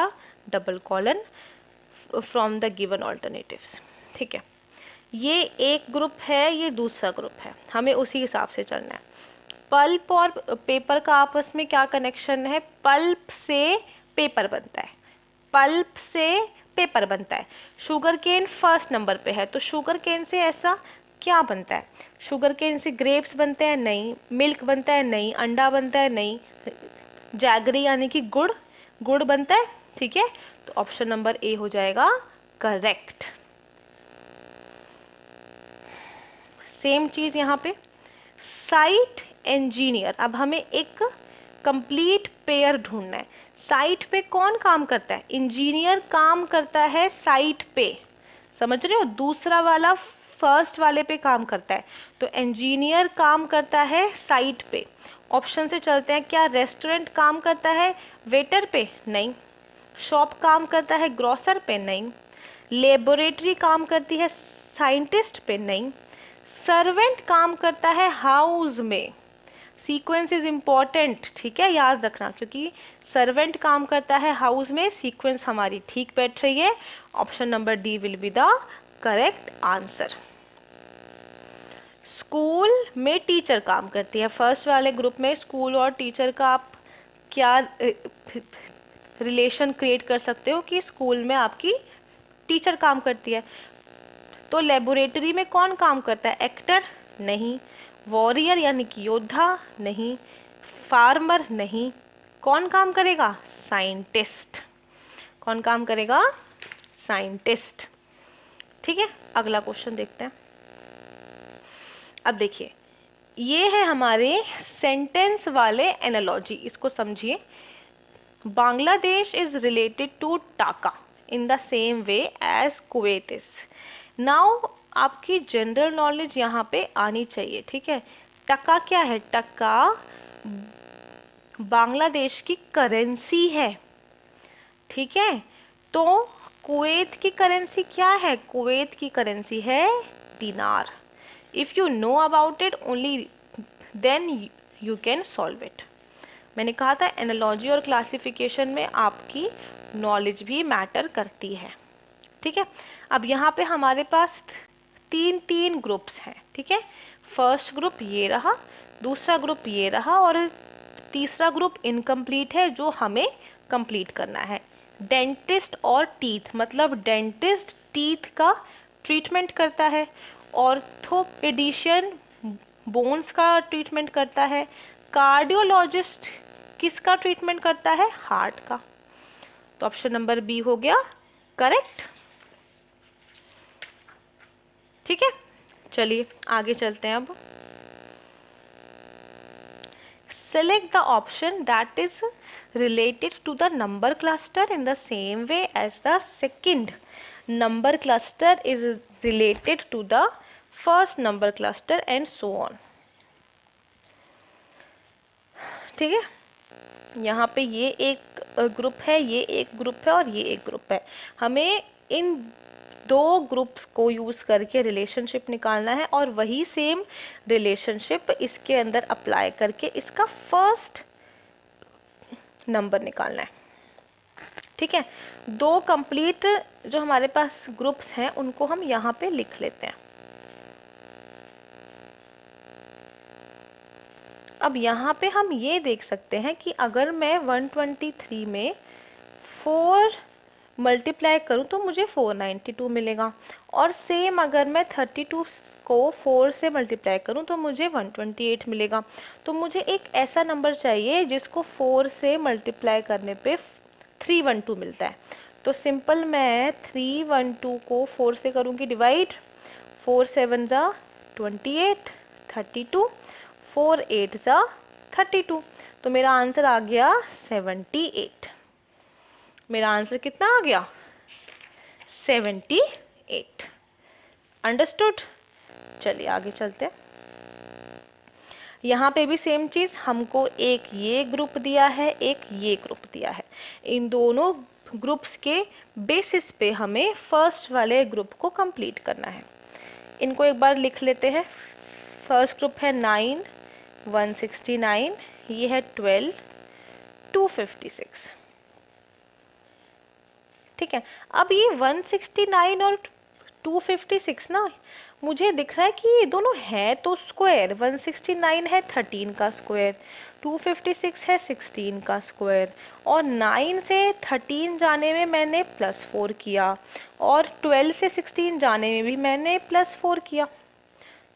double column from the given alternatives। ठीक है, ये एक group है, ये दूसरा group है, हमें उसी हिसाब से चलना है। पल्प और पेपर का आपस में क्या कनेक्शन है? पल्प से पेपर बनता है, पल्प से पेपर बनता है। शुगर केन फर्स्ट नंबर पे है, तो शुगर केन से ऐसा क्या बनता है? शुगर केन से ग्रेप्स बनते हैं? नहीं। मिल्क बनता है? नहीं। अंडा बनता है? नहीं। जैगरी यानी कि गुड़ बनता है। ठीक है, तो ऑप्शन नंबर ए हो जाएगा करेक्ट। सेम चीज यहाँ पे साइट इंजीनियर। अब हमें एक कंप्लीट पेयर ढूंढना है। साइट पे कौन काम करता है? इंजीनियर काम करता है साइट पे, समझ रहे हो? दूसरा वाला फर्स्ट वाले पे काम करता है, तो इंजीनियर काम करता है साइट पे। ऑप्शन से चलते हैं। क्या रेस्टोरेंट काम करता है वेटर पे? नहीं। शॉप काम करता है ग्रोसर पे? नहीं। लेबोरेटरी काम करती है साइंटिस्ट पे? नहीं। सर्वेंट काम करता है हाउस में। सीक्वेंस इज इम्पॉर्टेंट, ठीक है, याद रखना, क्योंकि सर्वेंट काम करता है हाउस में। सीक्वेंस हमारी ठीक बैठ रही है। Option number D will be the correct answer. School में टीचर काम करती है। फर्स्ट वाले ग्रुप में स्कूल और टीचर का आप क्या रिलेशन क्रिएट कर सकते हो कि स्कूल में आपकी टीचर काम करती है। तो लेबोरेटरी में कौन काम करता है? एक्टर? नहीं। वॉरियर यानी कि योद्धा? नहीं। फार्मर? नहीं। कौन काम करेगा? साइंटिस्ट। कौन काम करेगा? साइंटिस्ट। ठीक है, अगला क्वेश्चन देखते हैं। अब देखिए, ये है हमारे सेंटेंस वाले एनालॉजी, इसको समझिए। Bangladesh is related to Dhaka in the same way as Kuwait is. Now आपकी जनरल नॉलेज यहाँ पे आनी चाहिए। ठीक है, टका क्या है? टका बांग्लादेश की करेंसी है। ठीक है, तो कुवैत की करेंसी क्या है? कुवैत की करेंसी है दिनार। If you know about it only then you can solve it. मैंने कहा था एनालॉजी और क्लासिफिकेशन में आपकी नॉलेज भी मैटर करती है। ठीक है, अब यहाँ पे हमारे पास तीन ग्रुप्स हैं। ठीक है, फर्स्ट ग्रुप ये रहा, दूसरा ग्रुप ये रहा, और तीसरा ग्रुप इनकम्प्लीट है जो हमें कंप्लीट करना है। डेंटिस्ट और टीथ, मतलब डेंटिस्ट टीथ का ट्रीटमेंट करता है, ऑर्थोपेडिशियन बोन्स का ट्रीटमेंट करता है, कार्डियोलॉजिस्ट किसका ट्रीटमेंट करता है? हार्ट का। तो ऑप्शन नंबर बी हो गया करेक्ट। ठीक है, चलिए आगे चलते हैं। अब select the option that is related to the number cluster in the same way as the second number cluster is related to the first number cluster and so on। ठीक है, यहाँ पे ये एक ग्रुप है, ये एक ग्रुप है और ये एक ग्रुप है। हमें इन दो ग्रुप्स को यूज़ करके रिलेशनशिप निकालना है और वही सेम रिलेशनशिप इसके अंदर अप्लाई करके इसका फर्स्ट नंबर निकालना है। ठीक है, दो कंप्लीट जो हमारे पास ग्रुप्स हैं उनको हम यहाँ पे लिख लेते हैं। अब यहाँ पे हम ये देख सकते हैं कि अगर मैं 123 में 4 मल्टीप्लाई करूँ तो मुझे 492 मिलेगा, और सेम अगर मैं 32 को 4 से मल्टीप्लाई करूं तो मुझे 128 मिलेगा। तो मुझे एक ऐसा नंबर चाहिए जिसको 4 से मल्टीप्लाई करने पे 312 मिलता है। तो सिंपल मैं 312 को 4 से करूँगी डिवाइड, 4 7 ज़ा 28, 32, 4 8 ज़ा 32, तो मेरा आंसर आ गया 78। मेरा आंसर कितना आ गया? 78। अंडरस्टूड? चलिए आगे चलते हैं। यहाँ पे भी सेम चीज़, हमको एक ये ग्रुप दिया है, एक ये ग्रुप दिया है। इन दोनों ग्रुप्स के बेसिस पे हमें फर्स्ट वाले ग्रुप को कंप्लीट करना है। इनको एक बार लिख लेते हैं। फर्स्ट ग्रुप है 9, 169, ये है 12, 256। ठीक है, अब ये 169 और 256 ना, मुझे दिख रहा है कि ये दोनों है तो स्क्वायर। 169 है 13 का स्क्वायर, 256 है 16 का स्क्वायर, और 9 से 13 जाने में मैंने +4 किया, और 12 से 16 जाने में भी मैंने +4 किया।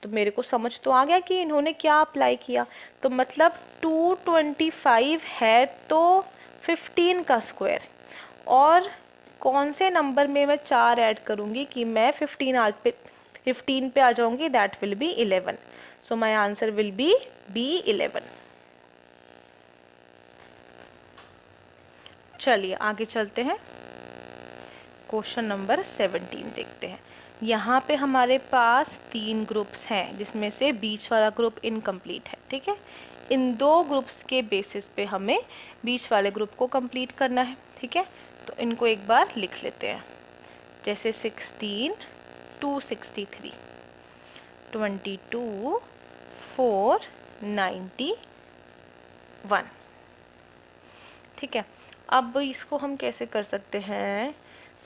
तो मेरे को समझ तो आ गया कि इन्होंने क्या अप्लाई किया। तो मतलब 225 है तो 15 का स्क्वायर, और कौन से नंबर में मैं 4 ऐड करूँगी कि मैं 15 पे आ जाऊँगी? That will be 11। So my answer will be B11। चलिए आगे चलते हैं, क्वेश्चन नंबर 17 देखते हैं। यहाँ पे हमारे पास 3 ग्रुप्स हैं जिसमें से बीच वाला ग्रुप इनकम्प्लीट है। ठीक है, इन 2 ग्रुप्स के बेसिस पे हमें बीच वाले ग्रुप को कंप्लीट करना है। ठीक है, तो इनको एक बार लिख लेते हैं। जैसे 16, 263, 22, 4, 91। ठीक है, अब इसको हम कैसे कर सकते हैं?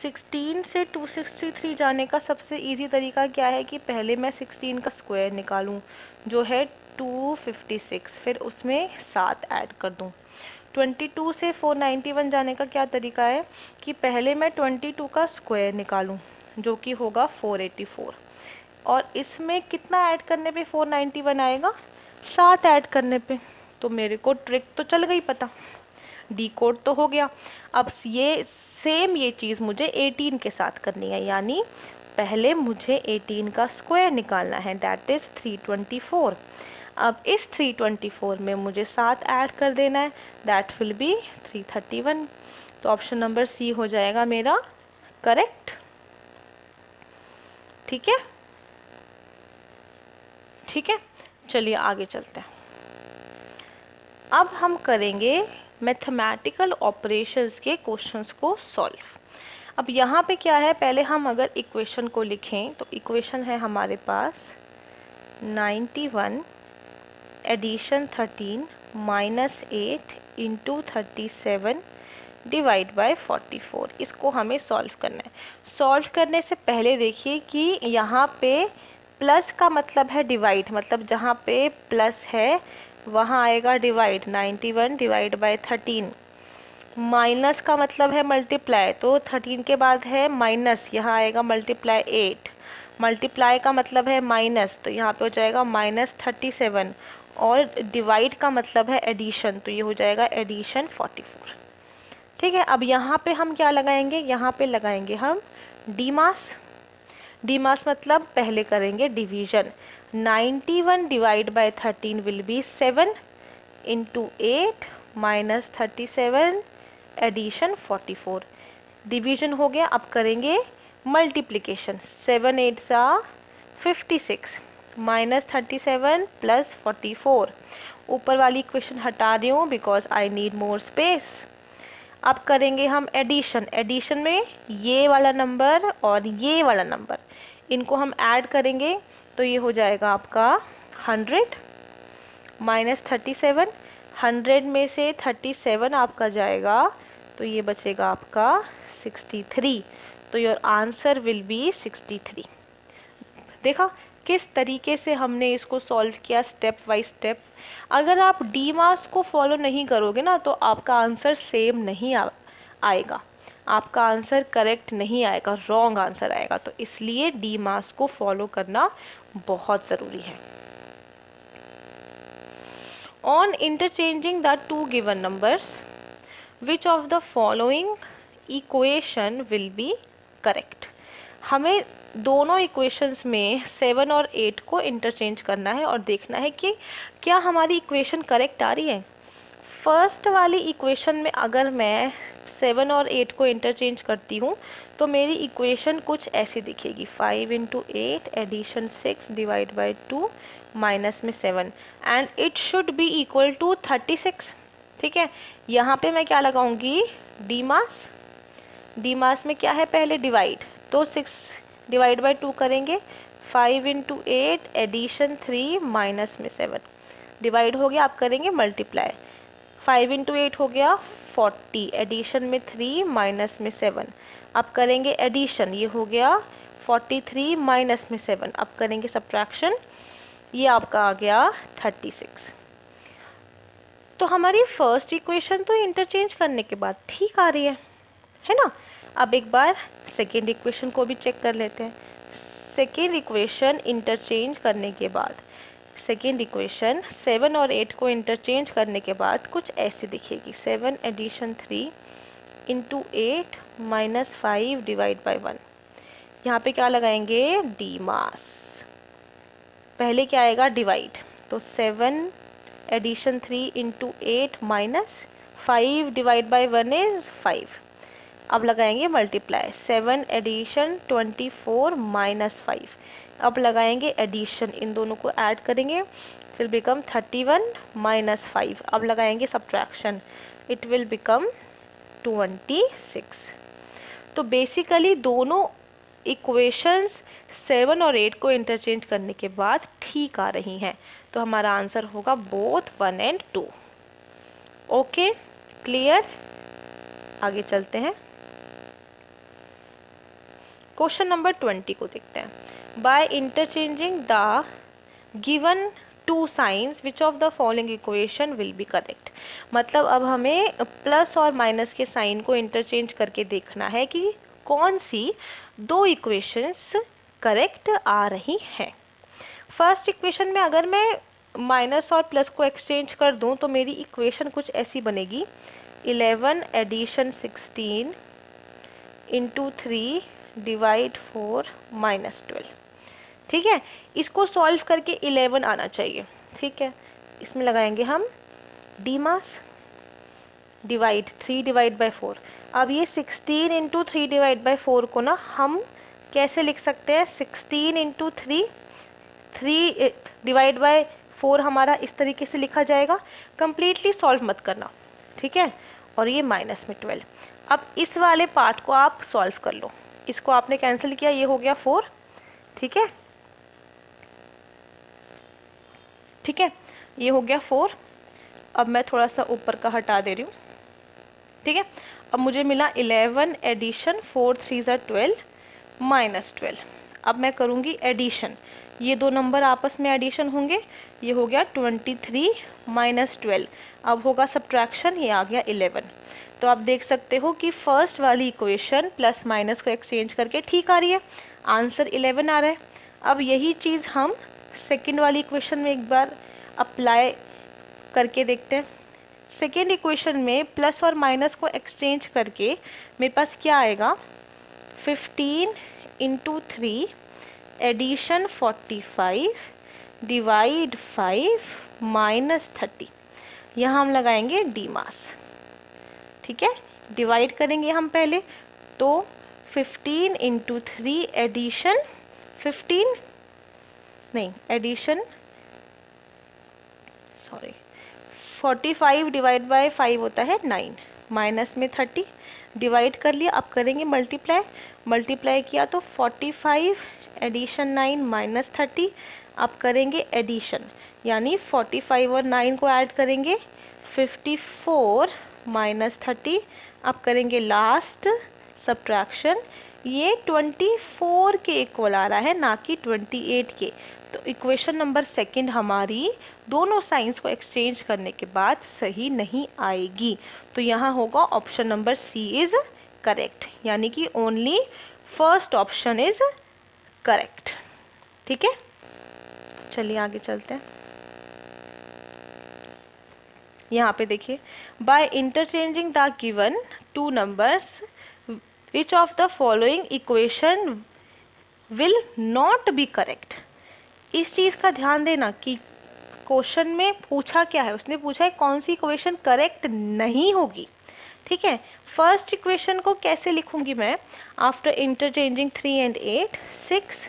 16 से 263 जाने का सबसे इजी तरीका क्या है कि पहले मैं 16 का स्क्वायर निकालूं जो है 256, फिर उसमें 7 ऐड कर दूं। 22 से 491 जाने का क्या तरीका है कि पहले मैं 22 का स्क्वायर निकालूं जो कि होगा 484, और इसमें कितना ऐड करने पे 491 आएगा? 7 ऐड करने पे। तो मेरे को ट्रिक तो चल गई पता, डी कोड तो हो गया। अब ये चीज़ मुझे 18 के साथ करनी है, यानी पहले मुझे 18 का स्क्वायर निकालना है, दैट इज़ 324। अब इस 324 में मुझे 7 ऐड कर देना है, दैट विल बी 331। तो ऑप्शन नंबर सी हो जाएगा मेरा करेक्ट। ठीक है, ठीक है, चलिए आगे चलते हैं। अब हम करेंगे मैथमेटिकल ऑपरेशंस के क्वेश्चंस को सॉल्व। अब यहाँ पे क्या है, पहले हम अगर इक्वेशन को लिखें तो इक्वेशन है हमारे पास 91 एडिशन 13 -8 इंटू 37 डिवाइड बाय 44। इसको हमें सॉल्व करना है। सॉल्व करने से पहले देखिए कि यहाँ पे प्लस का मतलब है डिवाइड, मतलब जहाँ पे प्लस है वहाँ आएगा डिवाइड, 91 डिवाइड बाय 13। माइनस का मतलब है मल्टीप्लाई, तो 13 के बाद है माइनस, यहाँ आएगा मल्टीप्लाई 8। मल्टीप्लाई का मतलब है माइनस, तो यहाँ पे हो जाएगा -37, और डिवाइड का मतलब है एडिशन, तो ये हो जाएगा एडिशन 44। ठीक है, अब यहाँ पे हम क्या लगाएंगे? यहाँ पे लगाएंगे हम डी मास। डी मास मतलब पहले करेंगे division. 91 divide by 13 will be 7 into 8 minus 37 addition 44। Division हो गया, अब करेंगे मल्टीप्लिकेशन। 7 8 सा 56 माइनस 37 प्लस 44। ऊपर वाली इक्वेशन हटा रही हूँ because I need more space. अब करेंगे हम एडिशन। एडिशन में ये वाला नंबर और ये वाला नंबर, इनको हम ऐड करेंगे तो ये हो जाएगा आपका 100 माइनस 37। 100 में से 37 आपका जाएगा तो ये बचेगा आपका 63। तो योर आंसर विल बी 63। देखा किस तरीके से हमने इसको सॉल्व किया, स्टेप बाय स्टेप। अगर आप डी मास को फॉलो नहीं करोगे ना तो आपका आंसर सेम नहीं आएगा। आपका आंसर करेक्ट नहीं आएगा, रॉन्ग आंसर आएगा। तो इसलिए डी मास को फॉलो करना बहुत ज़रूरी है। On interchanging the two given numbers which of the following equation will be correct. हमें दोनों इक्वेशंस में 7 और 8 को इंटरचेंज करना है और देखना है कि क्या हमारी इक्वेशन करेक्ट आ रही है। फर्स्ट वाली इक्वेशन में अगर मैं 7 और 8 को इंटरचेंज करती हूँ तो मेरी इक्वेशन कुछ ऐसी दिखेगी, 5 × 8 एडिशन 6 डिवाइड बाई 2 माइनस में 7 and it should be equal to 36। ठीक है, यहाँ पे मैं क्या लगाऊंगी, डी मास। डी मास में क्या है, पहले डिवाइड, तो 6 डिवाइड बाई 2 करेंगे, 5 × 8 एडिशन 3 माइनस में 7 डिवाइड हो गया, आप करेंगे मल्टीप्लाई, 5 × 8 हो गया 40 एडिशन में 3 माइनस में 7, अब करेंगे एडिशन, ये हो गया 43 माइनस में 7, अब करेंगे सब्ट्रैक्शन, ये आपका आ गया 36। तो हमारी फर्स्ट इक्वेशन तो इंटरचेंज करने के बाद ठीक आ रही है ना। अब एक बार सेकेंड इक्वेशन को भी चेक कर लेते हैं। सेकेंड इक्वेशन इंटरचेंज करने के बाद, सेकेंड इक्वेशन 7 और 8 को इंटरचेंज करने के बाद कुछ ऐसी दिखेगी, 7 एडिशन 3 × 8 माइनस 5 डिवाइड बाई 1। यहाँ पे क्या लगाएंगे, डी मास। पहले क्या आएगा, डिवाइड, तो 7 addition 3 × 8 minus 5 divide by 1 is 5, अब लगाएंगे मल्टीप्लाई, 7 एडिशन 24 माइनस 5, अब लगाएंगे एडिशन, इन दोनों को ऐड करेंगे, फिर बिकम 31 माइनस 5, अब लगाएंगे सब्ट्रैक्शन, इट विल बिकम 26। तो बेसिकली दोनों इक्वेशंस 7 और 8 को इंटरचेंज करने के बाद ठीक आ रही हैं, तो हमारा आंसर होगा बोथ 1 एंड 2। ओके, क्लियर, आगे चलते हैं। क्वेश्चन नंबर 20 को देखते हैं। By interchanging the given two signs which of the following equation will be correct. मतलब अब हमें प्लस और माइनस के साइन को इंटरचेंज करके देखना है कि कौन सी दो इक्वेशंस करेक्ट आ रही हैं। फर्स्ट इक्वेशन में अगर मैं माइनस और प्लस को एक्सचेंज कर दूं तो मेरी इक्वेशन कुछ ऐसी बनेगी, 11 एडिशन 16 × 3 डिवाइड 4 माइनस 12। ठीक है, इसको सॉल्व करके 11 आना चाहिए। ठीक है, इसमें लगाएंगे हम D mass, divide 3 divide by 4। अब ये 16 × 3 डिवाइड बाई 4 को ना हम कैसे लिख सकते हैं, 16 × 3, 3 डिवाइड बाई 4 हमारा इस तरीके से लिखा जाएगा। कंप्लीटली सॉल्व मत करना, ठीक है, और ये माइनस में 12। अब इस वाले पार्ट को आप सॉल्व कर लो, इसको आपने कैंसिल किया, ये हो गया 4। ठीक है, ठीक है, ये हो गया 4। अब मैं थोड़ा सा ऊपर का हटा दे रही हूँ। ठीक है, अब मुझे मिला 11 एडिशन 4 3 = 12 माइनस 12। अब मैं करूँगी एडिशन, ये दो नंबर आपस में एडिशन होंगे, ये हो गया 23 माइनस 12। अब होगा सब्ट्रैक्शन, ये आ गया 11। तो आप देख सकते हो कि फर्स्ट वाली इक्वेशन प्लस माइनस को एक्सचेंज करके ठीक आ रही है, आंसर 11 आ रहा है। अब यही चीज़ हम सेकेंड वाली इक्वेशन में एक बार अप्लाई करके देखते हैं। सेकेंड इक्वेशन में प्लस और माइनस को एक्सचेंज करके मेरे पास क्या आएगा, 15 × 3 एडिशन 45 डिवाइड 5 माइनस 30। यहाँ हम लगाएंगे डी मास। ठीक है, डिवाइड करेंगे हम पहले, तो 15 × 3 एडिशन 15 नहीं एडिशन 45 डिवाइड बाय 5 होता है 9 माइनस में 30 डिवाइड कर लिया। अब करेंगे मल्टीप्लाई, मल्टीप्लाई किया तो 45 एडिशन 9 माइनस 30। अब करेंगे एडिशन, यानी 45 और 9 को ऐड करेंगे 54 माइनस 30। अब करेंगे लास्ट सब्ट्रैक्शन, ये 24 के इक्वल आ रहा है, ना कि 28 के। तो इक्वेशन नंबर सेकंड हमारी दोनों साइंस को एक्सचेंज करने के बाद सही नहीं आएगी। तो यहाँ होगा option number C is correct, यानी कि only first option is correct. ठीक है, चलिए आगे चलते हैं। यहाँ पे देखिए, by interchanging the given two numbers which of the following equation will not be correct. इस चीज़ का ध्यान देना कि क्वेश्चन में पूछा क्या है, उसने पूछा है कौन सी इक्वेशन करेक्ट नहीं होगी। ठीक है, फर्स्ट इक्वेशन को कैसे लिखूंगी मैं, after interchanging 3 and 8, 6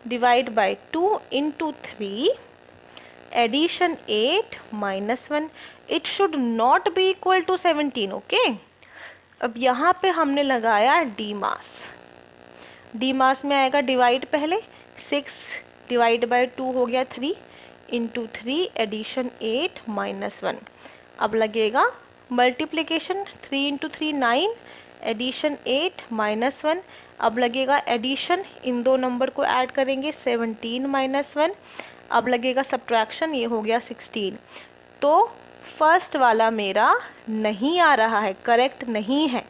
divide by 2 into 3 addition 8 minus 1, it should not be equal to 17। Okay, अब यहाँ पे हमने लगाया डी मास। डी मास में आएगा डिवाइड पहले, 6 डिवाइड बाई 2 हो गया 3 इंटू 3 एडिशन 8 माइनस 1। अब लगेगा मल्टीप्लिकेशन, 3 इंटू 3 9 एडिशन 8 माइनस 1। अब लगेगा एडिशन, इन दो नंबर को ऐड करेंगे 17 माइनस 1। अब लगेगा सब्ट्रैक्शन, ये हो गया 16। तो फर्स्ट वाला मेरा नहीं आ रहा है, करेक्ट नहीं है।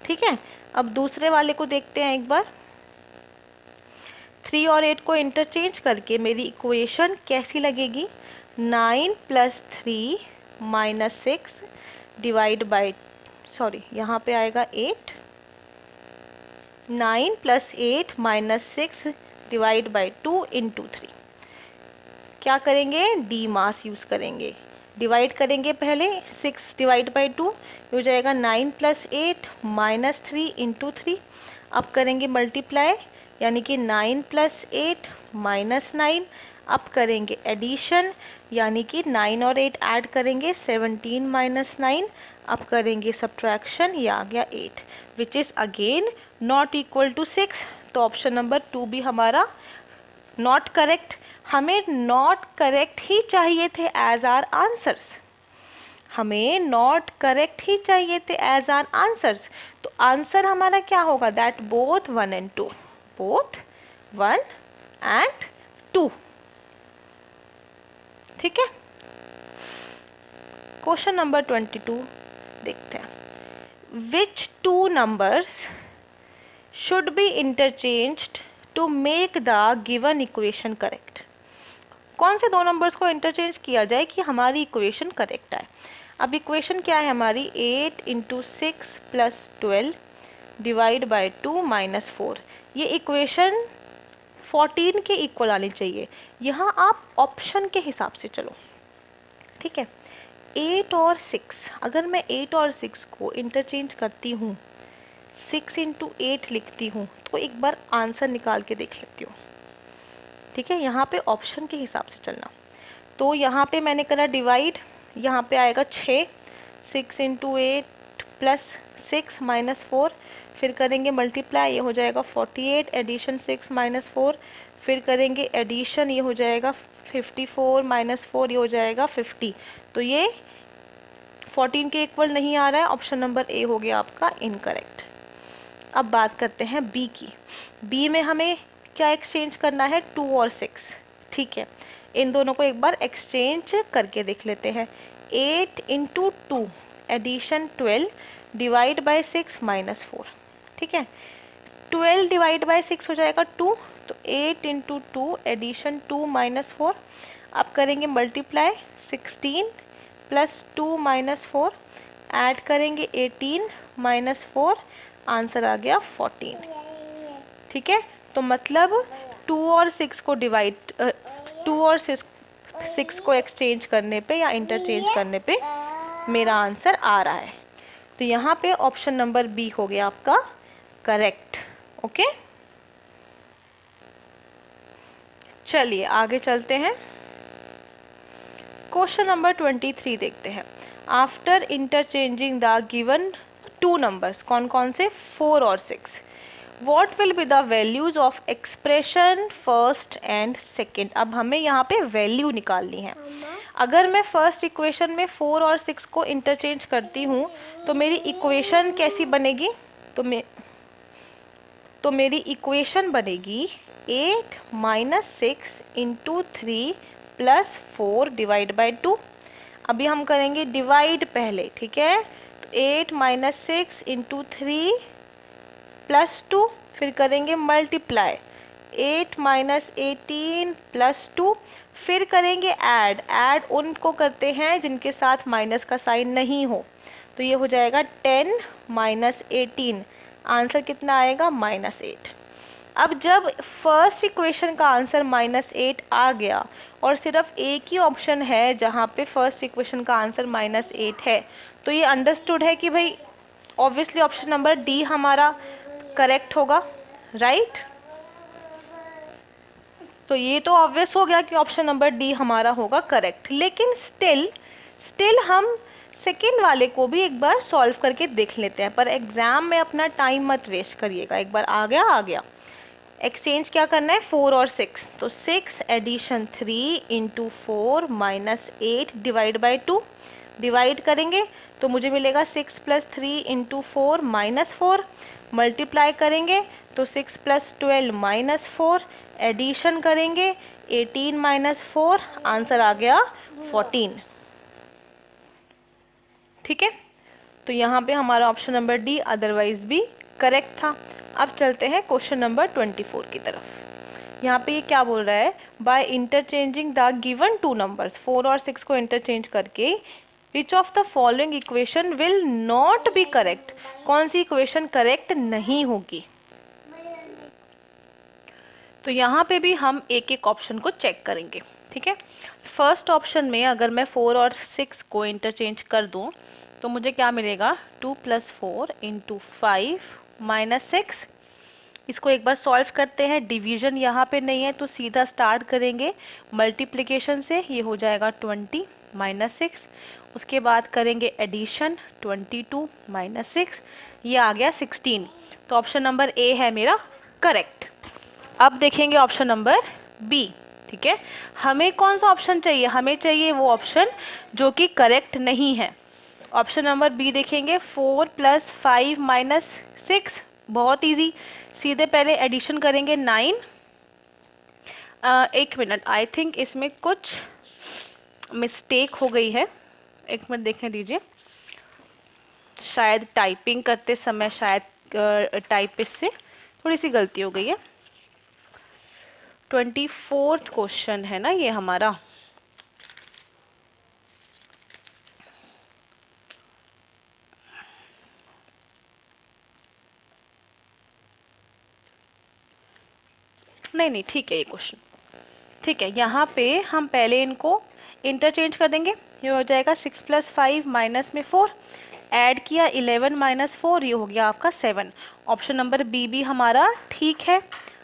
ठीक है, अब दूसरे वाले को देखते हैं एक बार। 3 और 8 को इंटरचेंज करके मेरी इक्वेशन कैसी लगेगी, 9 plus 3 minus 6 divide by, sorry यहाँ पे आएगा 8, 9 plus 8 minus 6 divide by 2 into 3। क्या करेंगे, डी मास यूज़ करेंगे, डिवाइड करेंगे पहले, 6 डिवाइड बाई 2 हो जाएगा 9 प्लस 8 माइनस 3 इंटू 3। अब करेंगे मल्टीप्लाई, यानी कि 9 प्लस 8 माइनस 9। अब करेंगे एडिशन, यानी कि 9 और 8 ऐड करेंगे 17 माइनस 9। अब करेंगे सब्ट्रैक्शन, ये आ गया 8 which is again not equal to 6। तो ऑप्शन नंबर 2 भी हमारा नॉट करेक्ट। हमें नॉट करेक्ट ही चाहिए थे एज आर आंसर्स, हमें नॉट करेक्ट ही चाहिए थे एज आर आंसर्स। तो आंसर हमारा क्या होगा, that both 1 and 2, both 1 and 2। ठीक है, क्वेश्चन नंबर 22 देखते हैं। Which two numbers should be interchanged to make the given equation correct. कौन से दो नंबर्स को इंटरचेंज किया जाए कि हमारी इक्वेशन करेक्ट आए। अब इक्वेशन क्या है हमारी, 8 into 6 plus 12 divide by 2 minus 4। ये इक्वेशन 14 के इक्वल आनी चाहिए। यहाँ आप ऑप्शन के हिसाब से चलो। ठीक है, 8 और 6, अगर मैं 8 और 6 को इंटरचेंज करती हूँ, 6 इंटू 8 लिखती हूँ, तो एक बार आंसर निकाल के देख लेती हूँ। ठीक है, यहाँ पे ऑप्शन के हिसाब से चलना। तो यहाँ पे मैंने करा डिवाइड, यहाँ पे आएगा 6, 6 इंटू 8 प्लस 6 माइनस 4। फिर करेंगे मल्टीप्लाई, ये हो जाएगा 48 एडिशन 6 माइनस 4। फिर करेंगे एडिशन, ये हो जाएगा 54 माइनस 4, ये हो जाएगा 50। तो ये 14 के इक्वल नहीं आ रहा है, ऑप्शन नंबर ए हो गया आपका इनकरेक्ट। अब बात करते हैं बी की। बी में हमें क्या एक्सचेंज करना है, 2 और 6। ठीक है, इन दोनों को एक बार एक्सचेंज करके देख लेते हैं। 8 into 2 addition 12 divide by 6 minus 4। ठीक है, 12 डिवाइड बाई 6 हो जाएगा 2, तो 8 इंटू 2 एडिशन 2 माइनस 4। अब करेंगे मल्टीप्लाई, 16 प्लस 2 माइनस 4, ऐड करेंगे 18 माइनस 4, आंसर आ गया 14। ठीक है, तो मतलब 2 और 6 को डिवाइड 2 और 6 को एक्सचेंज करने पे या इंटरचेंज करने पे मेरा आंसर आ रहा है। तो यहाँ पे ऑप्शन नंबर बी हो गया आपका करेक्ट। ओके, चलिए आगे चलते हैं। क्वेश्चन नंबर 23 देखते हैं। After interchanging the given two numbers, कौन कौन से, 4 और 6, what will be the values of expression first and second. अब हमें यहाँ पे वैल्यू निकालनी है। अगर मैं फर्स्ट इक्वेशन में 4 और 6 को इंटरचेंज करती हूँ तो मेरी इक्वेशन कैसी बनेगी, तो मेरी इक्वेशन बनेगी 8 minus 6 into 3 plus 4 divide by 2। अभी हम करेंगे डिवाइड पहले। ठीक है, तो 8 माइनस 6 इंटू 3 +2, फिर करेंगे मल्टीप्लाई 8 माइनस 18 +2, फिर करेंगे ऐड उनको करते हैं जिनके साथ माइनस का साइन नहीं हो, तो ये हो जाएगा 10 माइनस 18, आंसर कितना आएगा -8। अब जब फर्स्ट इक्वेशन का आंसर -8 आ गया और सिर्फ एक ही ऑप्शन है जहाँ पे फर्स्ट इक्वेशन का आंसर -8 है, तो ये अंडरस्टूड है कि भाई ऑब्वियसली ऑप्शन नंबर डी हमारा करेक्ट होगा, राइट। तो ये तो ऑब्वियस हो गया कि ऑप्शन नंबर डी हमारा होगा करेक्ट, लेकिन स्टिल हम सेकेंड वाले को भी एक बार सॉल्व करके देख लेते हैं, पर एग्जाम में अपना टाइम मत वेस्ट करिएगा। एक बार आ गया एक्सचेंज क्या करना है 4 और 6, तो 6 addition 3 into 4 minus 8 divide by 2, divide करेंगे तो मुझे मिलेगा 6 + 3 इंटू 4 -4, मल्टीप्लाई करेंगे तो 6 + 12 -4, एडिशन करेंगे 18 - 4, आंसर आ गया 14। ठीक है, तो यहाँ पे हमारा ऑप्शन नंबर डी अदरवाइज भी करेक्ट था। अब चलते हैं क्वेश्चन नंबर 24 की तरफ। यहाँ पे ये क्या बोल रहा है, bye interchanging the given two numbers 4 और 6 को इंटरचेंज करके विच of the following equation will not be correct, कौन सी इक्वेशन करेक्ट नहीं होगी। तो यहाँ पे भी हम एक एक ऑप्शन को चेक करेंगे। ठीक है, फर्स्ट ऑप्शन में अगर मैं 4 और 6 को इंटरचेंज कर दूँ तो मुझे क्या मिलेगा 2 + 4 इंटू 5 -6। इसको एक बार सॉल्व करते हैं, डिवीजन यहाँ पे नहीं है तो सीधा स्टार्ट करेंगे मल्टीप्लिकेशन से, ये हो जाएगा 20 -6। उसके बाद करेंगे एडिशन 22 -6, ये आ गया 16। तो ऑप्शन नंबर ए है मेरा करेक्ट। अब देखेंगे ऑप्शन नंबर बी। ठीक है, हमें कौन सा ऑप्शन चाहिए, हमें चाहिए वो ऑप्शन जो कि करेक्ट नहीं है। ऑप्शन नंबर बी देखेंगे 4 + 5 - 6, बहुत इजी, सीधे पहले एडिशन करेंगे 9। एक मिनट, आई थिंक इसमें कुछ मिस्टेक हो गई है, एक मिनट देखने दीजिए, शायद टाइपिंग करते समय शायद टाइपिस्ट से थोड़ी सी गलती हो गई है। 24th क्वेश्चन है ना ये हमारा। नहीं ठीक है ये क्वेश्चन, ठीक है। यहाँ पे हम पहले इनको इंटरचेंज कर देंगे, ये हो जाएगा 6 + 5 माइनस में 4, ऐड किया 11 - 4, ये हो गया आपका 7। ऑप्शन नंबर बी भी हमारा ठीक है।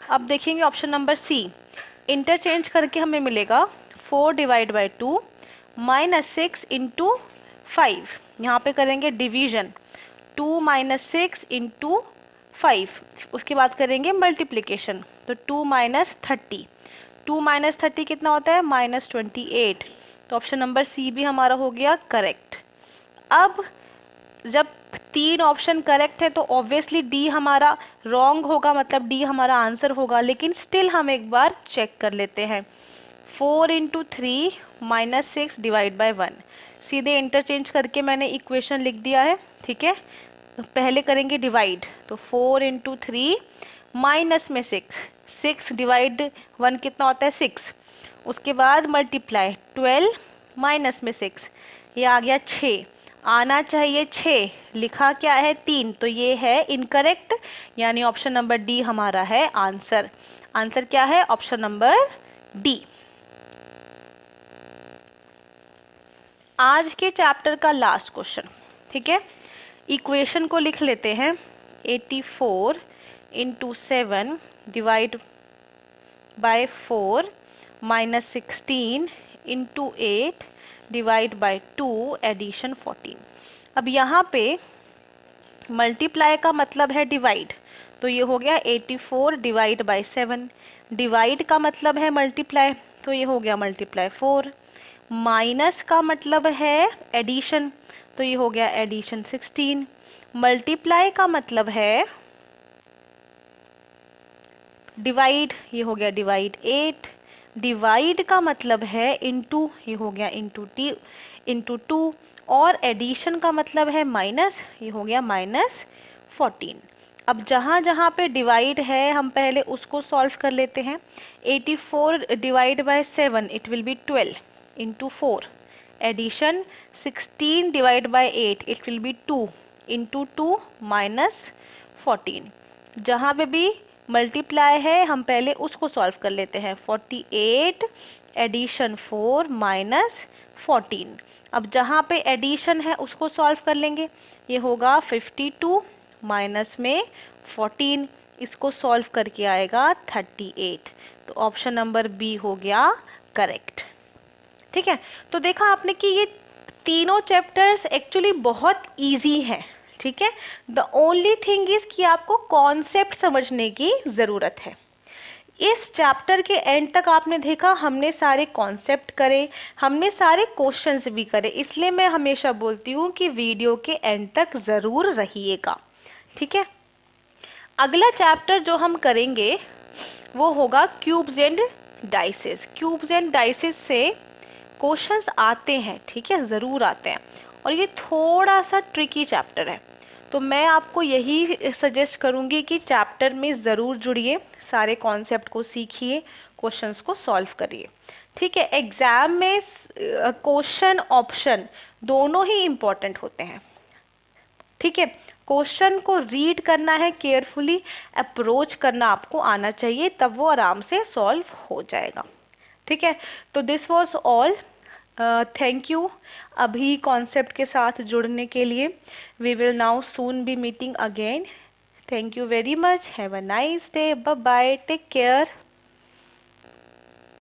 अब देखेंगे ऑप्शन नंबर सी, इंटरचेंज करके हमें मिलेगा 4 / 2 -6 इंटू 5, यहाँ पे करेंगे डिवीजन 2 - 6 इंटू 5, उसके बाद करेंगे मल्टीप्लिकेशन तो 2 - 30, 2 - 30 कितना होता है -28। तो ऑप्शन नंबर सी भी हमारा हो गया करेक्ट। अब जब 3 ऑप्शन करेक्ट है तो ऑब्वियसली डी हमारा रॉन्ग होगा, मतलब डी हमारा आंसर होगा, लेकिन स्टिल हम एक बार चेक कर लेते हैं। 4 × 3 -6 डिवाइड बाय 1, सीधे इंटरचेंज करके मैंने इक्वेशन लिख दिया है। ठीक है, पहले करेंगे डिवाइड, तो 4 × 3 माइनस में 6 डिवाइड 1 कितना होता है 6, उसके बाद मल्टीप्लाई 12 माइनस में 6, ये आ गया 6, आना चाहिए 6, लिखा क्या है 3, तो ये है इनकरेक्ट, यानी ऑप्शन नंबर डी हमारा है आंसर। आंसर क्या है ऑप्शन नंबर डी। आज के चैप्टर का लास्ट क्वेश्चन। ठीक है, इक्वेशन को लिख लेते हैं 84 × 7 divide by 4 -16 × 8 divide by 2 addition 14। अब यहाँ पे मल्टीप्लाई का मतलब है डिवाइड, तो ये हो गया 84 डिवाइड बाय 7, डिवाइड का मतलब है मल्टीप्लाई, तो ये हो गया मल्टीप्लाई 4, माइनस का मतलब है एडिशन, तो ये हो गया एडिशन 16, मल्टीप्लाई का मतलब है डिवाइड, ये हो गया डिवाइड 8, डिवाइड का मतलब है इनटू, ये हो गया इंटू 2, और एडिशन का मतलब है माइनस, ये हो गया -14। अब जहाँ जहाँ पे डिवाइड है हम पहले उसको सॉल्व कर लेते हैं। 84 divide by 7 it will be 12 into 4। Addition 16 divide by 8 it will be 2 into 2 minus 14। जहाँ पे भी मल्टीप्लाई है हम पहले उसको सॉल्व कर लेते हैं। 48 एडिशन 4 माइनस 14। अब जहाँ पे एडिशन है उसको सॉल्व कर लेंगे। ये होगा 52 माइनस में 14, इसको सॉल्व करके आएगा 38। तो ऑप्शन नंबर बी हो गया करेक्ट। ठीक है, तो देखा आपने कि ये तीनों चैप्टर्स एक्चुअली बहुत इजी हैं। ठीक है, द ओनली थिंग इज कि आपको कॉन्सेप्ट समझने की ज़रूरत है। इस चैप्टर के एंड तक आपने देखा हमने सारे कॉन्सेप्ट करे, हमने सारे क्वेश्चंस भी करे, इसलिए मैं हमेशा बोलती हूँ कि वीडियो के एंड तक ज़रूर रहिएगा। ठीक है, अगला चैप्टर जो हम करेंगे वो होगा cubes and dices. Cubes and dices से क्वेश्चंस आते हैं, ठीक है, ज़रूर आते हैं, और ये थोड़ा सा ट्रिकी चैप्टर है। तो मैं आपको यही सजेस्ट करूँगी कि चैप्टर में ज़रूर जुड़िए, सारे कॉन्सेप्ट को सीखिए, क्वेश्चंस को सॉल्व करिए। ठीक है, एग्ज़ाम में क्वेश्चन ऑप्शन दोनों ही इम्पॉर्टेंट होते हैं। ठीक है, क्वेश्चन को रीड करना है केयरफुली, अप्रोच करना आपको आना चाहिए, तब वो आराम से सॉल्व हो जाएगा। ठीक है, तो this was all. Thank you अभी कॉन्सेप्ट के साथ जुड़ने के लिए। We will now soon be meeting again. Thank you very much, have a nice day, bye bye, take care.